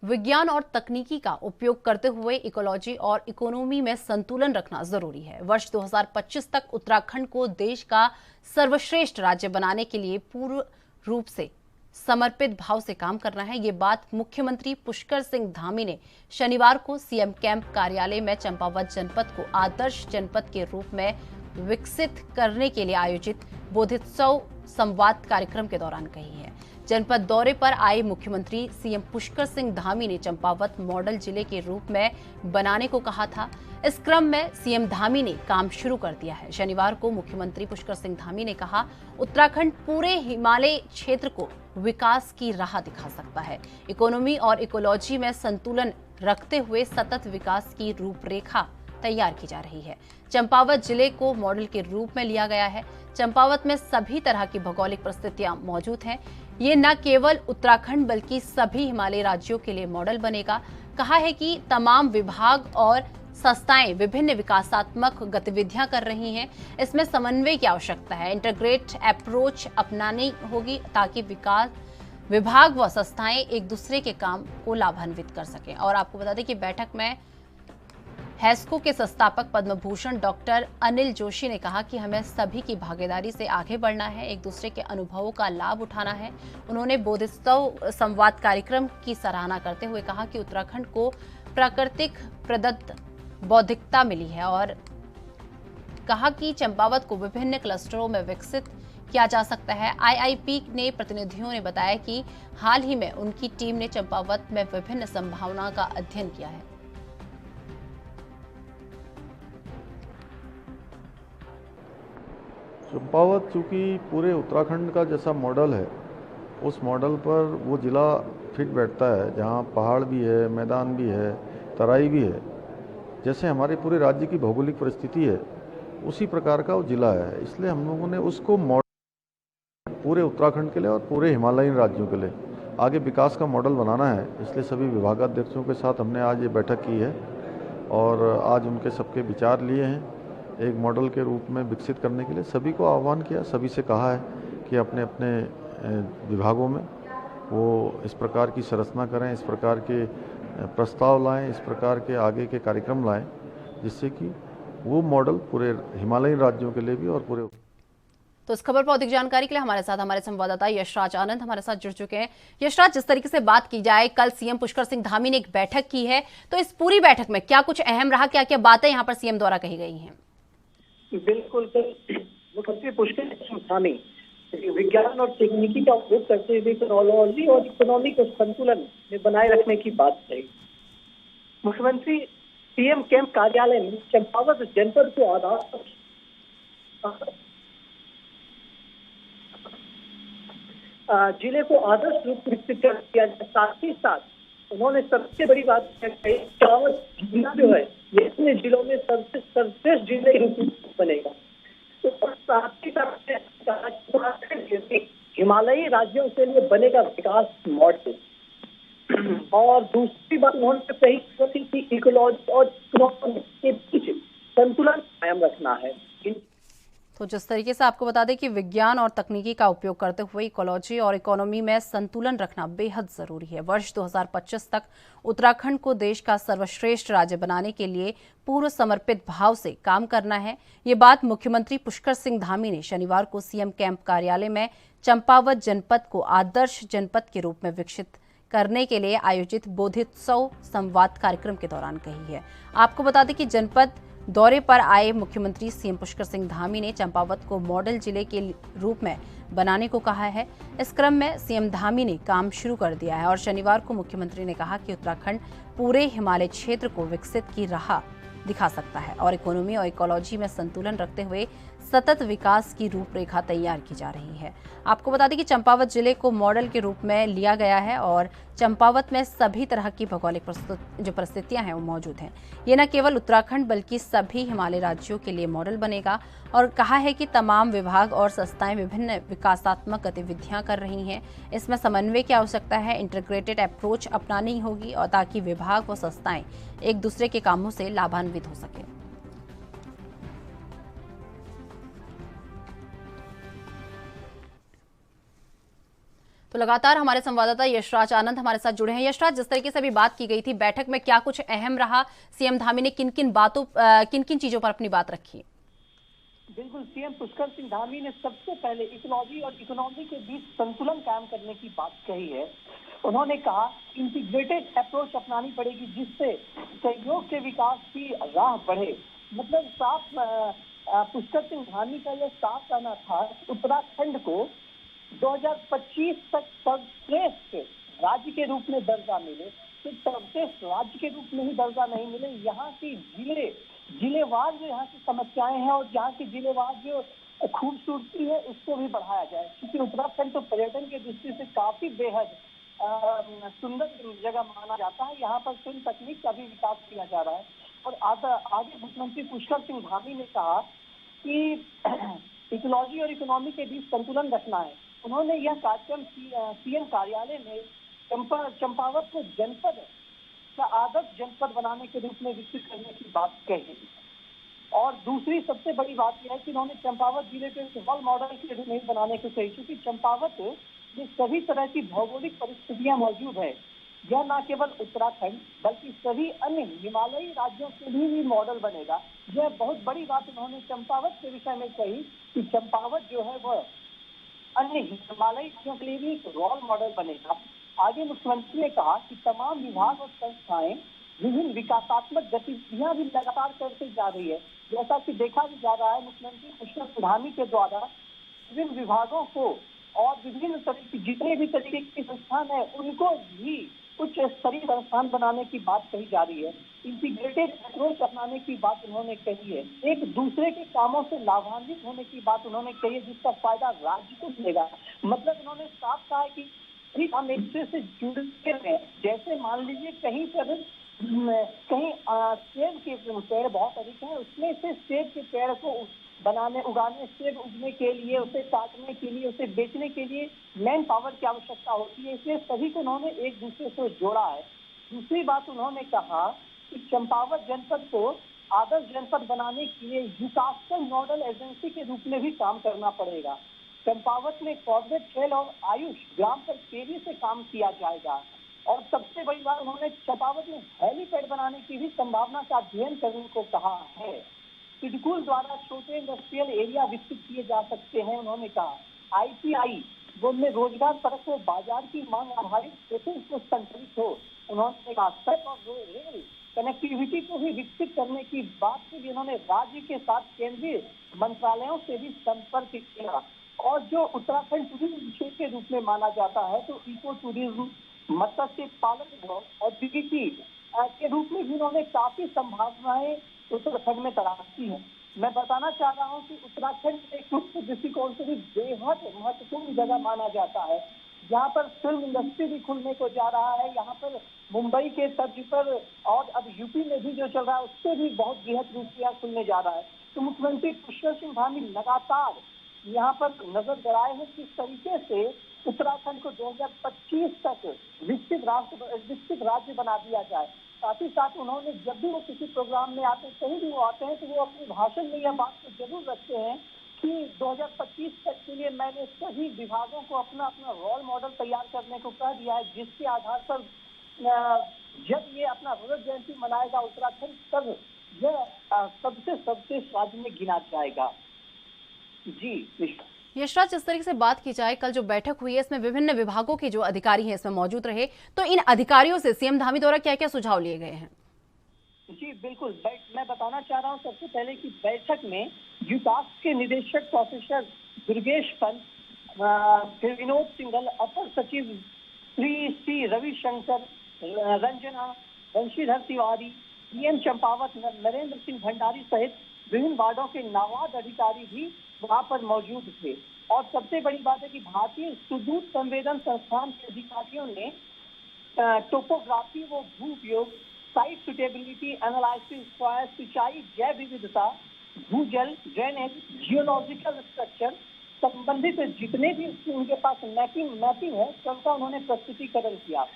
विज्ञान और तकनीकी का उपयोग करते हुए इकोलॉजी और इकोनॉमी में संतुलन रखना जरूरी है। वर्ष 2025 तक उत्तराखंड को देश का सर्वश्रेष्ठ राज्य बनाने के लिए पूर्ण रूप से समर्पित भाव से काम करना है। ये बात मुख्यमंत्री पुष्कर सिंह धामी ने शनिवार को सीएम कैंप कार्यालय में चंपावत जनपद को आदर्श जनपद के रूप में विकसित करने के लिए आयोजित बोधित्सव संवाद कार्यक्रम के दौरान कही है। जनपद दौरे पर आए मुख्यमंत्री सीएम पुष्कर सिंह धामी ने चंपावत मॉडल जिले के रूप में बनाने को कहा था। इस क्रम में सीएम धामी ने काम शुरू कर दिया है। शनिवार को मुख्यमंत्री पुष्कर सिंह धामी ने कहा, उत्तराखंड पूरे हिमालय क्षेत्र को विकास की राह दिखा सकता है। इकोनॉमी और इकोलॉजी में संतुलन रखते हुए सतत विकास की रूपरेखा तैयार की जा रही है। चंपावत जिले को मॉडल के रूप में लिया गया है। चंपावत में सभी तरह की भौगोलिक परिस्थितियां मौजूद हैं। ये न केवल उत्तराखंड बल्कि सभी हिमालयी राज्यों के लिए मॉडल बनेगा। कहा है कि तमाम विभाग और संस्थाएं विभिन्न विकासात्मक गतिविधियां कर रही हैं। इसमें समन्वय की आवश्यकता है। इंटीग्रेट अप्रोच अपनानी होगी ताकि विकास विभाग व संस्थाएं एक दूसरे के काम को लाभान्वित कर सकें। और आपको बता दें कि बैठक में हैस्को के संस्थापक पद्म भूषण डॉक्टर अनिल जोशी ने कहा कि हमें सभी की भागीदारी से आगे बढ़ना है, एक दूसरे के अनुभवों का लाभ उठाना है। उन्होंने बोधिसत्व संवाद कार्यक्रम की सराहना करते हुए कहा कि उत्तराखंड को प्राकृतिक प्रदत्त बौद्धिकता मिली है और कहा कि चंपावत को विभिन्न क्लस्टरों में विकसित किया जा सकता है। आईआईपी ने प्रतिनिधियों ने बताया कि हाल ही में उनकी टीम ने चंपावत में विभिन्न संभावनाओं का अध्ययन किया है। चंपावत चूँकि पूरे उत्तराखंड का जैसा मॉडल है, उस मॉडल पर वो ज़िला फिट बैठता है, जहाँ पहाड़ भी है, मैदान भी है, तराई भी है। जैसे हमारे पूरे राज्य की भौगोलिक परिस्थिति है, उसी प्रकार का वो ज़िला है। इसलिए हम लोगों ने उसको मॉडल पूरे उत्तराखंड के लिए और पूरे हिमालयन राज्यों के लिए आगे विकास का मॉडल बनाना है। इसलिए सभी विभागाध्यक्षों के साथ हमने आज ये बैठक की है और आज उनके सबके विचार लिए हैं। एक मॉडल के रूप में विकसित करने के लिए सभी को आह्वान किया, सभी से कहा है कि अपने अपने विभागों में वो इस प्रकार की संरचना करें, इस प्रकार के प्रस्ताव लाएं, इस प्रकार के आगे के कार्यक्रम लाएं, जिससे कि वो मॉडल पूरे हिमालयी राज्यों के लिए भी और पूरे। तो इस खबर पर अधिक जानकारी के लिए हमारे साथ हमारे संवाददाता यशराज आनंद हमारे साथ जुड़ चुके हैं। यशराज, जिस तरीके से बात की जाए, कल सीएम पुष्कर सिंह धामी ने एक बैठक की है, तो इस पूरी बैठक में क्या कुछ अहम रहा, क्या क्या बातें यहाँ पर सीएम द्वारा कही गई हैं? बिल्कुल, मुख्यमंत्री पुष्कर सिंह धामी विज्ञान और तकनीकी का उपयोग करते हुए टेक्नोलॉजी और इकोनॉमी को संतुलन में बनाए रखने की बात कही। मुख्यमंत्री सीएम कैंप कार्यालय में चंपावत जनपद को जिले को आदर्श रूप विकसित कर दिया जाए। साथ ही साथ उन्होंने सबसे बड़ी बात कही, चंपावत जिला जो है ये इतने जिलों में सबसे सर्वश्रेष्ठ जिले के रूप में बनेगा। तो साथ ही साथ हिमालयी राज्यों के लिए बनेगा विकास मॉडल। और दूसरी बात उन्होंने कही कि इकोलॉजी और इकोनॉमी के बीच संतुलन कायम रखना है। तो जिस तरीके से आपको बता दें कि विज्ञान और तकनीकी का उपयोग करते हुए इकोलॉजी और इकोनॉमी में संतुलन रखना बेहद जरूरी है। वर्ष 2025 तक उत्तराखंड को देश का सर्वश्रेष्ठ राज्य बनाने के लिए पूर्व समर्पित भाव से काम करना है। ये बात मुख्यमंत्री पुष्कर सिंह धामी ने शनिवार को सीएम कैंप कार्यालय में चंपावत जनपद को आदर्श जनपद के रूप में विकसित करने के लिए आयोजित बोधिसत्व संवाद कार्यक्रम के दौरान कही है। आपको बता दें कि जनपद दौरे पर आए मुख्यमंत्री सीएम पुष्कर सिंह धामी ने चंपावत को मॉडल जिले के रूप में बनाने को कहा है। इस क्रम में सीएम धामी ने काम शुरू कर दिया है और शनिवार को मुख्यमंत्री ने कहा कि उत्तराखंड पूरे हिमालय क्षेत्र को विकसित की राह दिखा सकता है और इकोनॉमी और इकोलॉजी में संतुलन रखते हुए सतत विकास की रूपरेखा तैयार की जा रही है। आपको बता दें कि चंपावत जिले को मॉडल के रूप में लिया गया है और चंपावत में सभी तरह की भौगोलिक जो परिस्थितियां हैं वो मौजूद हैं। ये न केवल उत्तराखंड बल्कि सभी हिमालय राज्यों के लिए मॉडल बनेगा और कहा है कि तमाम विभाग और संस्थाएं विभिन्न विकासात्मक गतिविधियां कर रही हैं। इसमें समन्वय की आवश्यकता है, इंटीग्रेटेड अप्रोच अपनानी होगी और ताकि विभाग व संस्थाएं एक दूसरे के कामों से लाभान्वित हो सके। तो लगातार हमारे संवाददाता यशराज आनंद हमारे साथ जुड़े हैं। यशराज, जिस तरीके से अभी बात की गई थी, बैठक में क्या कुछ अहम रहा, सीएम धामी ने किन किन चीजों पर अपनी बात रखी? बिल्कुल, सीएम पुष्कर सिंह धामी ने सबसे पहले इकोलॉजी और इकोनॉमी के बीच संतुलन कायम करने की बात कही है। उन्होंने कहा इंटीग्रेटेड अप्रोच अपनानी पड़ेगी जिससे सहयोग के विकास की राह बढ़े। मतलब साफ पुष्कर सिंह धामी का यह साफ कहना था उत्तराखंड को 2025 तक सर्वश्रेष्ठ राज्य के रूप में दर्जा मिले। तो सर्वश्रेष्ठ राज्य के रूप में ही दर्जा नहीं मिले, यहाँ की जिलेवार जो यहाँ की समस्याएं हैं और यहाँ की जिलेवार जो खूबसूरती है उसको भी बढ़ाया जाए, क्योंकि उत्तराखंड तो पर्यटन की दृष्टि से काफी बेहद सुंदर जगह माना जाता है। यहाँ पर फिल्म तकनीक का भी विकास किया जा रहा है। और आगे मुख्यमंत्री पुष्कर सिंह धामी ने कहा कि इकोलॉजी और इकोनॉमी के बीच संतुलन रखना है। उन्होंने यह कार्यक्रम सीएम कार्यालय में चंपावत को जनपद का आदर्श जनपद बनाने के रूप में विकसित करने की बात कही। और दूसरी सबसे बड़ी बात यह है कि उन्होंने चंपावत जिले को रोल मॉडल के रूप में बनाने को कही, क्योंकि चंपावत में सभी तरह की भौगोलिक परिस्थितियां मौजूद है। यह न केवल उत्तराखंड बल्कि सभी अन्य हिमालयी राज्यों के लिए भी मॉडल बनेगा। यह बहुत बड़ी बात उन्होंने चंपावत के विषय में कही कि चंपावत जो है वह अन्य हिमालयी राज्यों के लिए भी एक रोल मॉडल बनेगा। आगे मुख्यमंत्री ने कहा कि तमाम विभाग और संस्थाएं विभिन्न विकासात्मक गतिविधियां भी लगातार करते जा रही है। जैसा कि देखा भी जा रहा है, मुख्यमंत्री पुष्कर धामी के द्वारा विभिन्न विभागों को और विभिन्न तरह की जितने भी तरीके के संस्थान है उनको भी उच्च स्तरीय संस्थान बनाने की बात कही जा रही है। इंटीग्रेटेड अप्रोच अपनाने की बात उन्होंने कही है। एक दूसरे के कामों से लाभान्वित होने की बात उन्होंने कही है, जिसका फायदा राज्य को मिलेगा। मतलब उन्होंने साफ कहा है कि हम एक दूसरे से जुड़े हैं। जैसे मान लीजिए कहीं पर सेब के पेड़ बहुत अधिक है, उसमें से सेब के पेड़ को उगाने, सेब उगने के लिए, उसे काटने के लिए, उसे बेचने के लिए मैन पावर की आवश्यकता होती है। इसलिए सभी को उन्होंने एक दूसरे से जोड़ा है। दूसरी बात उन्होंने कहा कि चंपावत जनपद को आदर्श जनपद बनाने के लिए यूकास्टल नोडल एजेंसी के रूप में भी काम करना पड़ेगा। चंपावत में कॉर्पोरेट खेल और आयुष ग्राम पर तेजी से काम किया जाएगा। और सबसे बड़ी बात उन्होंने चंपावत में हेलीपैड बनाने की भी संभावना का अध्ययन करने को कहा है। सिडकुल द्वारा छोटे इंडस्ट्रियल एरिया विकसित किए जा सकते हैं। उन्होंने कहा ITI में रोजगार परक हो, बाजार की मांग आधारित कोचिंग को संचालित हो। उन्होंने कहा सड़क और रेल कनेक्टिविटी को भी विकसित करने की बात के लिए उन्होंने राज्य के साथ केंद्रीय मंत्रालयों से भी संपर्क किया। और जो उत्तराखंड टूरिज्म क्षेत्र के रूप में माना जाता है, तो इको टूरिज्म, मत्स्य पालन और बिक्री के रूप में भी उन्होंने काफी संभावनाएं उत्तराखंड में तलाशी है। मैं बताना चाह रहा हूं कि उत्तराखंड एक मुख्य दृष्टिकोण से भी बेहद महत्वपूर्ण जगह माना जाता है। यहाँ पर फिल्म इंडस्ट्री भी खुलने को जा रहा है। यहाँ पर मुंबई के तर्ज पर और अब यूपी में भी जो चल रहा है उससे भी बहुत बृहद रूप से खुलने जा रहा है। तो मुख्यमंत्री पुष्कर सिंह धामी लगातार यहाँ पर नजर गड़ाए हैं किस तरीके से उत्तराखंड को 2025 तक विकसित राज्य बना दिया जाए। साथ ही साथ उन्होंने जब भी वो किसी प्रोग्राम में आते, कहीं भी वो आते हैं, तो वो अपने भाषण में यह बात तो जरूर रखते हैं कि 2025 तक के लिए मैंने सभी विभागों को अपना रोल मॉडल तैयार करने को कह दिया है, जिसके आधार पर जब ये अपना रजत जयंती मनाएगा उत्तराखंड, तब यह सबसे राज्य में गिना जाएगा। जी यशराज, जिस तरीके से बात की जाए, कल जो बैठक हुई है इसमें विभिन्न विभागों के जो अधिकारी हैं इसमें मौजूद रहे, तो इन अधिकारियों से सीएम धामी द्वारा क्या क्या सुझाव लिए गए हैं? जी बिल्कुल, मैं बताना चाह रहा हूं सबसे पहले कि बैठक में यूकास्ट के निदेशक प्रोफेसर दुर्गेश पंत, विनोद सिंघल, अपर सचिव श्री रविशंकर, रंजना, वंशीधर तिवारी, PM चंपावत, नरेंद्र सिंह भंडारी सहित विभिन्न वार्डों के नावाद अधिकारी भी वहाँ पर मौजूद थे। और सबसे बड़ी बात है कि भारतीय सुदूर संवेदन संस्थान के अधिकारियों ने टोपोग्राफी व भू उपयोग, साइट सुटेबिलिटी एनालिसिस, सिंचाई, जैव विविधता, भूजल, ड्रेनेज, जियोलॉजिकल स्ट्रक्चर संबंधित जितने भी उनके पास मैपिंग है सबका उन्होंने प्रस्तुतिकरण किया।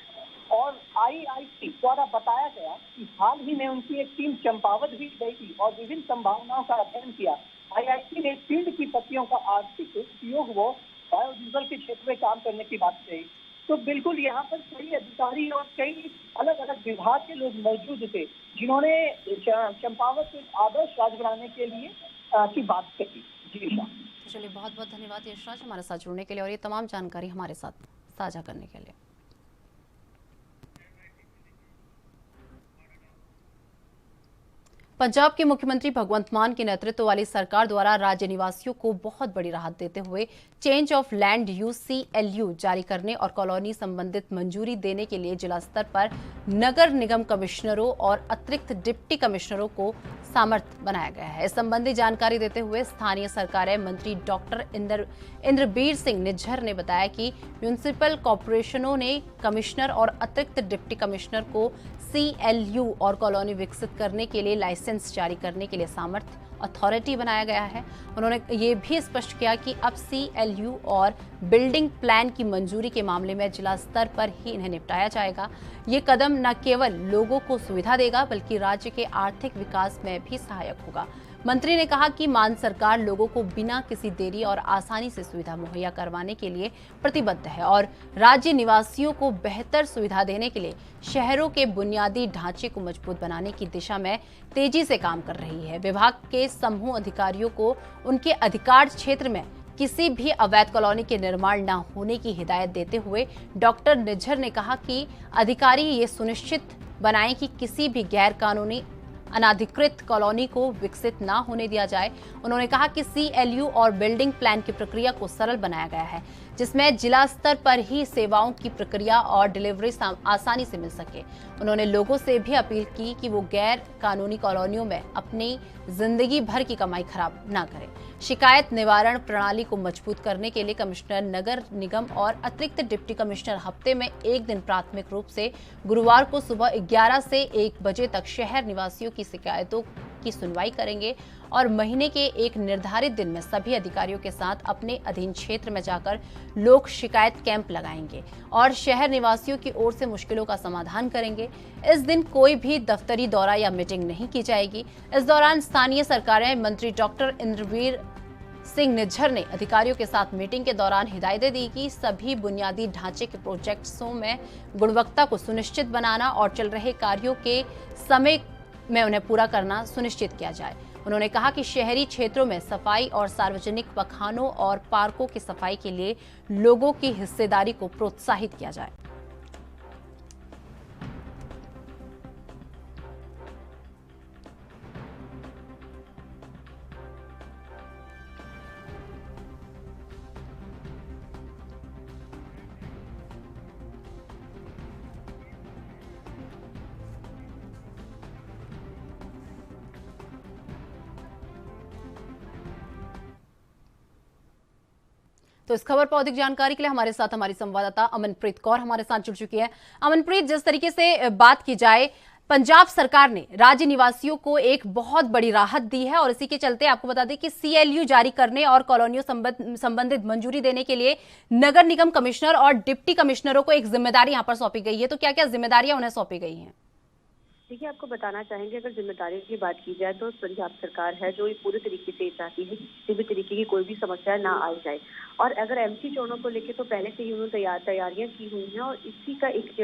और IIT द्वारा बताया गया कि हाल ही में उनकी एक टीम चंपावत भी गई थी और विभिन्न संभावनाओं का अध्ययन किया। IIT ने फील्ड की पत्तियों का आर्थिक उपयोग व बायोडीजल के क्षेत्र में काम करने की बात कही। तो बिल्कुल यहाँ पर कई अधिकारी और कई अलग अलग विभाग के लोग मौजूद थे जिन्होंने चंपावत को आदर्श राज्य बनाने के लिए की बात कही। जी चलिए, बहुत बहुत धन्यवाद यशराज हमारे साथ जुड़ने के लिए और ये तमाम जानकारी हमारे साथ साझा करने के लिए। पंजाब के मुख्यमंत्री भगवंत मान के नेतृत्व वाली सरकार द्वारा राज्य निवासियों को बहुत बड़ी राहत देते हुए change of land use CLU जारी करने और कॉलोनी संबंधित मंजूरी देने के लिए जिला स्तर पर नगर निगम कमिश्नरों और अतिरिक्त डिप्टी कमिश्नरों को सामर्थ्य बनाया गया है। इस संबंधी जानकारी देते हुए स्थानीय सरकारें मंत्री डॉक्टर इंद्रबीर सिंह निज्जर ने बताया कि म्यूनिसिपल कॉर्पोरेशनों ने कमिश्नर और अतिरिक्त डिप्टी कमिश्नर को CLU और कॉलोनी विकसित करने के लिए लाइसेंस जारी करने के लिए सामर्थ्य अथॉरिटी बनाया गया है। उन्होंने ये भी स्पष्ट किया कि अब CLU और बिल्डिंग प्लान की मंजूरी के मामले में जिला स्तर पर ही इन्हें निपटाया जाएगा। ये कदम न केवल लोगों को सुविधा देगा बल्कि राज्य के आर्थिक विकास में भी सहायक होगा। मंत्री ने कहा कि मान सरकार लोगों को बिना किसी देरी और आसानी से सुविधा मुहैया करवाने के लिए प्रतिबद्ध है और राज्य निवासियों को बेहतर सुविधा देने के लिए शहरों के बुनियादी ढांचे को मजबूत बनाने की दिशा में तेजी से काम कर रही है। विभाग के समूह अधिकारियों को उनके अधिकार क्षेत्र में किसी भी अवैध कॉलोनी के निर्माण न होने की हिदायत देते हुए डॉक्टर निज्जर ने कहा कि अधिकारी ये सुनिश्चित बनाएं कि किसी भी गैर कानूनी अनाधिकृत कॉलोनी को विकसित ना होने दिया जाए। उन्होंने कहा कि CLU और बिल्डिंग प्लान की प्रक्रिया को सरल बनाया गया है, जिसमें जिला स्तर पर ही सेवाओं की प्रक्रिया और डिलीवरी आसानी से मिल सके। उन्होंने लोगों से भी अपील की कि वो गैर कानूनी कॉलोनियों में अपनी जिंदगी भर की कमाई खराब ना करें। शिकायत निवारण प्रणाली को मजबूत करने के लिए कमिश्नर नगर निगम और अतिरिक्त डिप्टी कमिश्नर हफ्ते में एक दिन प्राथमिक रूप से गुरुवार को सुबह 11 से 1 बजे तक शहर निवासियों की शिकायतों की सुनवाई करेंगे और महीने के एक निर्धारित दिन में सभी अधिकारियों के साथ अपने अधीन क्षेत्र में जाकर लोक शिकायत कैंप लगाएंगे और शहर निवासियों की ओर से मुश्किलों का समाधान करेंगे। इस दिन कोई भी दफ्तरी दौरा या मीटिंग नहीं की जाएगी। इस दौरान स्थानीय सरकारें मंत्री डॉक्टर इंद्रवीर सिंह निज्जर ने अधिकारियों के साथ मीटिंग के दौरान हिदायतें दी कि सभी बुनियादी ढांचे के प्रोजेक्ट्सों में गुणवत्ता को सुनिश्चित बनाना और चल रहे कार्यों के समय में उन्हें पूरा करना सुनिश्चित किया जाए। उन्होंने कहा कि शहरी क्षेत्रों में सफाई और सार्वजनिक पखानों और पार्कों की सफाई के लिए लोगों की हिस्सेदारी को प्रोत्साहित किया जाए। तो इस खबर पर अधिक जानकारी के लिए हमारे साथ हमारी संवाददाता अमनप्रीत कौर हमारे साथ जुड़ चुकी है। अमनप्रीत, जिस तरीके से बात की जाए, पंजाब सरकार ने राज्य निवासियों को एक बहुत बड़ी राहत दी है और इसी के चलते आपको बता दें कि CLU जारी करने और कॉलोनियों संबंधित मंजूरी देने के लिए नगर निगम कमिश्नर और डिप्टी कमिश्नरों को एक जिम्मेदारी यहां पर सौंपी गई है। तो क्या क्या जिम्मेदारियां उन्हें सौंपी गई हैं? देखिए, आपको बताना चाहेंगे, अगर जिम्मेदारियों की बात की जाए तो पंजाब सरकार है जो ये पूरे तरीके से चाहती है कि किसी भी तरीके की कोई भी समस्या ना आ जाए। और अगर MC चुनाव को लेकर तो पहले से ही उन्होंने तैयारियां की हुई हैं और इसी का एक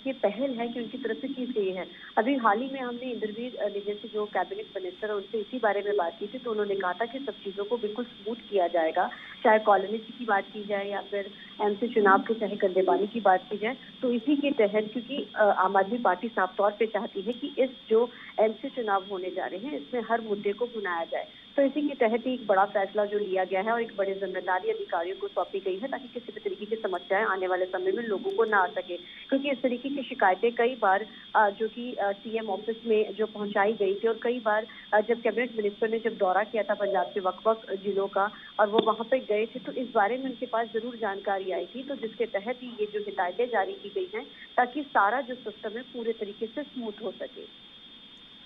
ये पहल है कि उनकी तरफ से की गई है। अभी हाल ही में हमने इंद्रवीर निज्जर से जो कैबिनेट मिनिस्टर है उनसे इसी बारे में बात की थी, तो उन्होंने कहा था कि सब चीज़ों को बिल्कुल स्मूथ किया जाएगा, चाहे कॉलोनी की बात की जाए या फिर MC चुनाव के चाहे गंदे पानी की बात की जाए। तो इसी के तहत, क्योंकि आम आदमी पार्टी साफ तौर पे चाहती है कि इस जो MC चुनाव होने जा रहे हैं इसमें हर मुद्दे को भुनाया जाए, तो इसी के तहत ही एक बड़ा फैसला जो लिया गया है और एक बड़ी जिम्मेदारी अधिकारियों को सौंपी गई है ताकि किसी भी तरीके की समस्याएं आने वाले समय में लोगों को ना आ सके। क्योंकि इस तरीके की शिकायतें कई बार जो कि CM ऑफिस में जो पहुंचाई गई थी और कई बार जब कैबिनेट मिनिस्टर ने जब दौरा किया था पंजाब के वक्फ जिलों का और वो वहां पे गए थे, तो इस बारे में उनके पास जरूर जानकारी आई थी, तो जिसके तहत ही ये जो हिदायतें जारी की गई हैं ताकि सारा जो सिस्टम है पूरे तरीके से स्मूथ हो सके।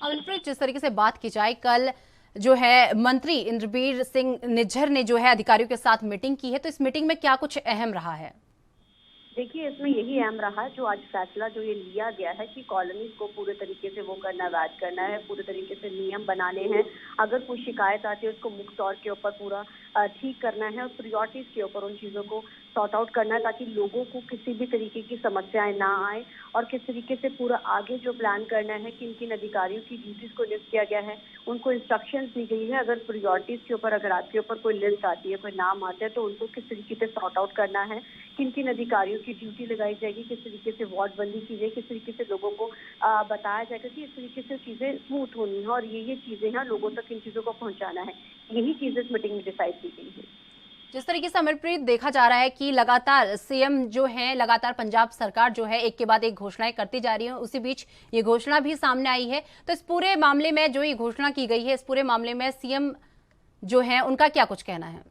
अमनप्रीत, जिस तरीके से बात की जाए, कल जो है मंत्री इंद्रवीर सिंह निज्जर ने जो है अधिकारियों के साथ मीटिंग की है, तो इस मीटिंग में क्या कुछ अहम रहा है? देखिए, इसमें यही अहम रहा जो आज फैसला जो ये लिया गया है कि कॉलोनीज को पूरे तरीके से वो करना, वैध करना है, पूरे तरीके से नियम बनाने हैं। अगर कोई शिकायत आती है उसको मुख्य तौर के ऊपर पूरा ठीक करना है और प्रायोरिटीज के ऊपर उन चीज़ों को सॉर्ट आउट करना है ताकि लोगों को किसी भी तरीके की समस्याएं ना आए और किस तरीके से पूरा आगे जो प्लान करना है, किन किन अधिकारियों की ड्यूटीज को नियुक्त किया गया है, उनको इंस्ट्रक्शंस दी गई है। अगर प्रायोरिटीज के ऊपर अगर आपके ऊपर कोई लिस्ट आती है, कोई नाम आते हैं, तो उनको किस तरीके से सॉर्ट आउट करना है, किन किन अधिकारियों की ड्यूटी लगाई जाएगी, किस तरीके से वार्ड बंदी की जाए, किस तरीके से लोगों को बताया जाएगा कि इस तरीके से चीज़ें स्मूथ होनी है और ये चीज़ें हैं, लोगों तक इन चीज़ों को पहुँचाना है। यही चीज़ें इस मीटिंग में डिसाइड की गई है। जिस तरीके से अमरप्रीत देखा जा रहा है कि लगातार CM जो है, लगातार पंजाब सरकार जो है एक के बाद एक घोषणाएं करती जा रही है, उसी बीच ये घोषणा भी सामने आई है। तो इस पूरे मामले में जो ये घोषणा की गई है, इस पूरे मामले में CM जो है उनका क्या कुछ कहना है?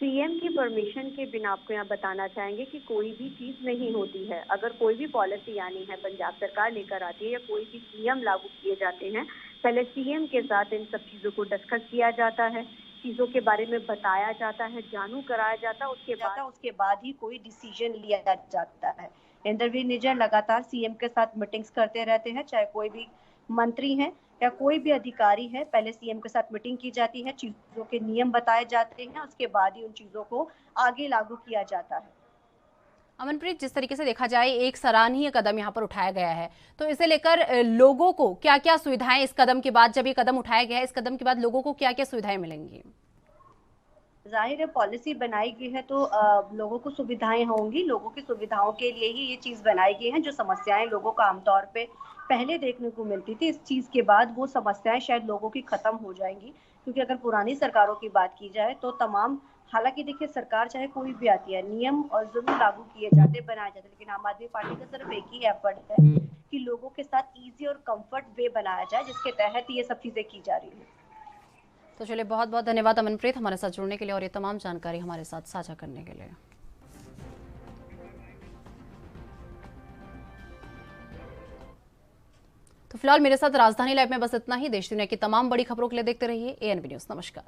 CM की परमिशन के बिना आपको यहाँ बताना चाहेंगे कि कोई भी चीज़ नहीं होती है। अगर कोई भी पॉलिसी यानी है पंजाब सरकार लेकर आती है या कोई भी नियम लागू किए जाते हैं, पहले CM के साथ इन सब चीज़ों को डिस्कस किया जाता है, चीज़ों के बारे में बताया जाता है, जानू कराया जाता है, उसके बाद ही कोई डिसीजन लिया जाता है। इंद्रवीर निज्जर लगातार CM के साथ मीटिंग्स करते रहते हैं, चाहे कोई भी मंत्री हैं या कोई भी अधिकारी है, पहले सीएम के साथ मीटिंग की जाती है, चीजों के नियम बताए जाते हैं, उसके बाद ही उन चीजों को आगे लागू किया जाता है। अमनप्रीत, जिस तरीके से देखा जाए एक सराहनीय कदम यहाँ पर उठाया गया है, तो इसे लेकर लोगों को क्या क्या सुविधाएं इस कदम के बाद, जब ये कदम उठाया गया है, इस कदम के बाद लोगों को क्या क्या सुविधाएं मिलेंगी? जाहिर है पॉलिसी बनाई गई है तो लोगों को सुविधाएं होंगी। लोगों की सुविधाओं के लिए ही ये चीज बनाई गई है। जो समस्याएं लोगों को आमतौर पे पहले देखने को मिलती थी, इस चीज के बाद वो समस्याएं शायद लोगों की खत्म हो जाएंगी। क्योंकि अगर पुरानी सरकारों की बात की जाए तो तमाम, हालांकि देखिए सरकार चाहे कोई भी आती है, नियम और जरूर लागू किए जाते, बनाए जाते, लेकिन आम आदमी पार्टी का सिर्फ एक ही एफर्ट है कि लोगों के साथ इजी और कंफर्ट वे बनाया जाए, जिसके तहत ये सब चीजें की जा रही है। तो चलिए, बहुत बहुत धन्यवाद अमनप्रीत हमारे साथ जुड़ने के लिए और ये तमाम जानकारी हमारे साथ साझा करने के लिए। तो फिलहाल मेरे साथ राजधानी लाइव में बस इतना ही। देश दुनिया की तमाम बड़ी खबरों के लिए देखते रहिए ANB न्यूज़। नमस्कार।